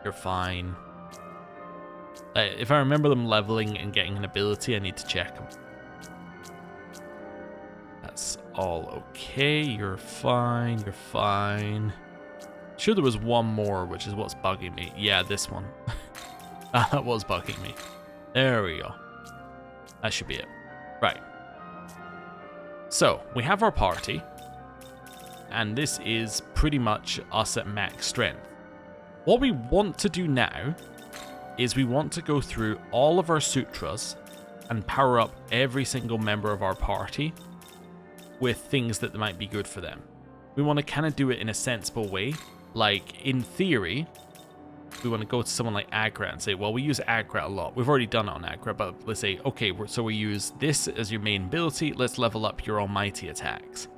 You're fine. If I remember them leveling and getting an ability, I need to check them. That's all okay. You're fine. You're fine. Sure, there was one more, which is what's bugging me. Yeah, this one. That was bugging me. There we go. That should be it. Right. So, we have our party. And this is pretty much us at max strength. What we want to do now is we want to go through all of our sutras and power up every single member of our party with things that might be good for them. We want to kind of do it in a sensible way. Like, in theory, we want to go to someone like Agra and say, well, we use Agra a lot. We've already done it on Agra, but let's say, okay, so we use this as your main ability. Let's level up your almighty attacks.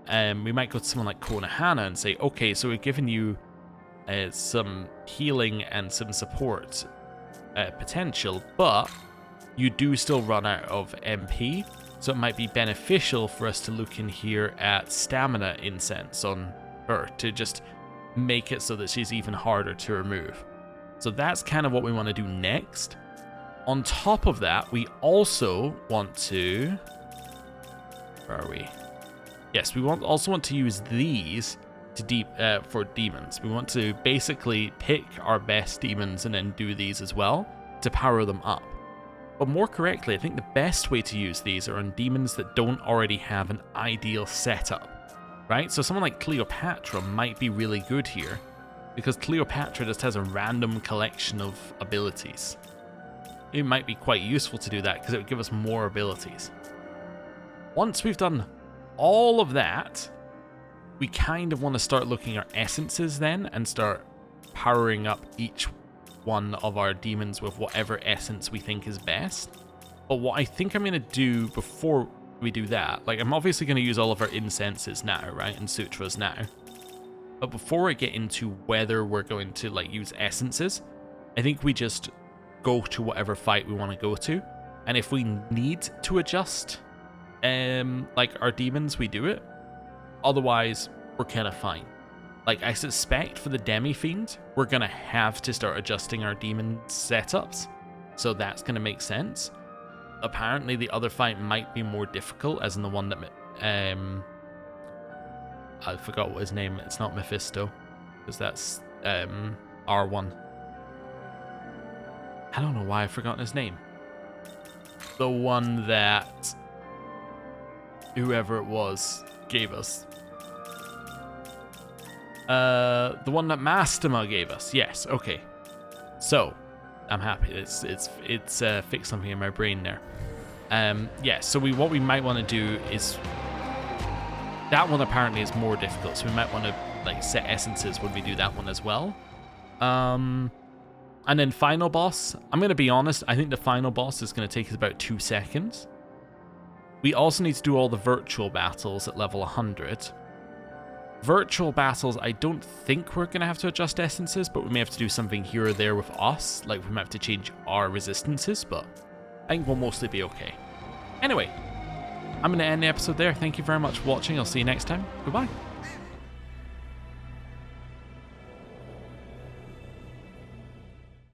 We might go to someone like Konohana and say, okay, so we've given you some healing and some support potential, but you do still run out of MP, so it might be beneficial for us to look in here at stamina incense on her to just make it so that she's even harder to remove. So that's kind of what we want to do next. On top of that, we also want to... Where are we? Yes, we also want to use these to for demons. We want to basically pick our best demons and then do these as well to power them up. But more correctly, I think the best way to use these are on demons that don't already have an ideal setup. right? So someone like Cleopatra might be really good here, because Cleopatra just has a random collection of abilities. It might be quite useful to do that, because it would give us more abilities. Once we've done all of that, we kind of want to start looking at essences then, and start powering up each one of our demons with whatever essence we think is best. But what I think I'm going to do before we do that, like, I'm obviously going to use all of our incenses now, right, and sutras now. But before I get into whether we're going to, like, use essences, I think we just go to whatever fight we want to go to. And if we need to adjust, like, our demons, we do it. Otherwise, we're kind of fine. Like, I suspect for the Demi-Fiend, we're going to have to start adjusting our demon setups. So that's going to make sense. Apparently, the other fight might be more difficult, as in the one that... I forgot what his name... It's not Mephisto, because that's R1. I don't know why I've forgotten his name. The one that whoever it was gave us. The one that Mastema gave us. Yes, okay. So, I'm happy. It's fixed something in my brain there. Yeah, so what we might want to do is... That one apparently is more difficult, so we might want to, like, set essences when we do that one as well. And then final boss, I'm going to be honest, I think the final boss is going to take us about 2 seconds. We also need to do all the virtual battles at level 100. Virtual battles, I don't think we're going to have to adjust essences, but we may have to do something here or there with us. Like, we might have to change our resistances, but I think we'll mostly be okay. Anyway, I'm going to end the episode there. Thank you very much for watching. I'll see you next time. Goodbye.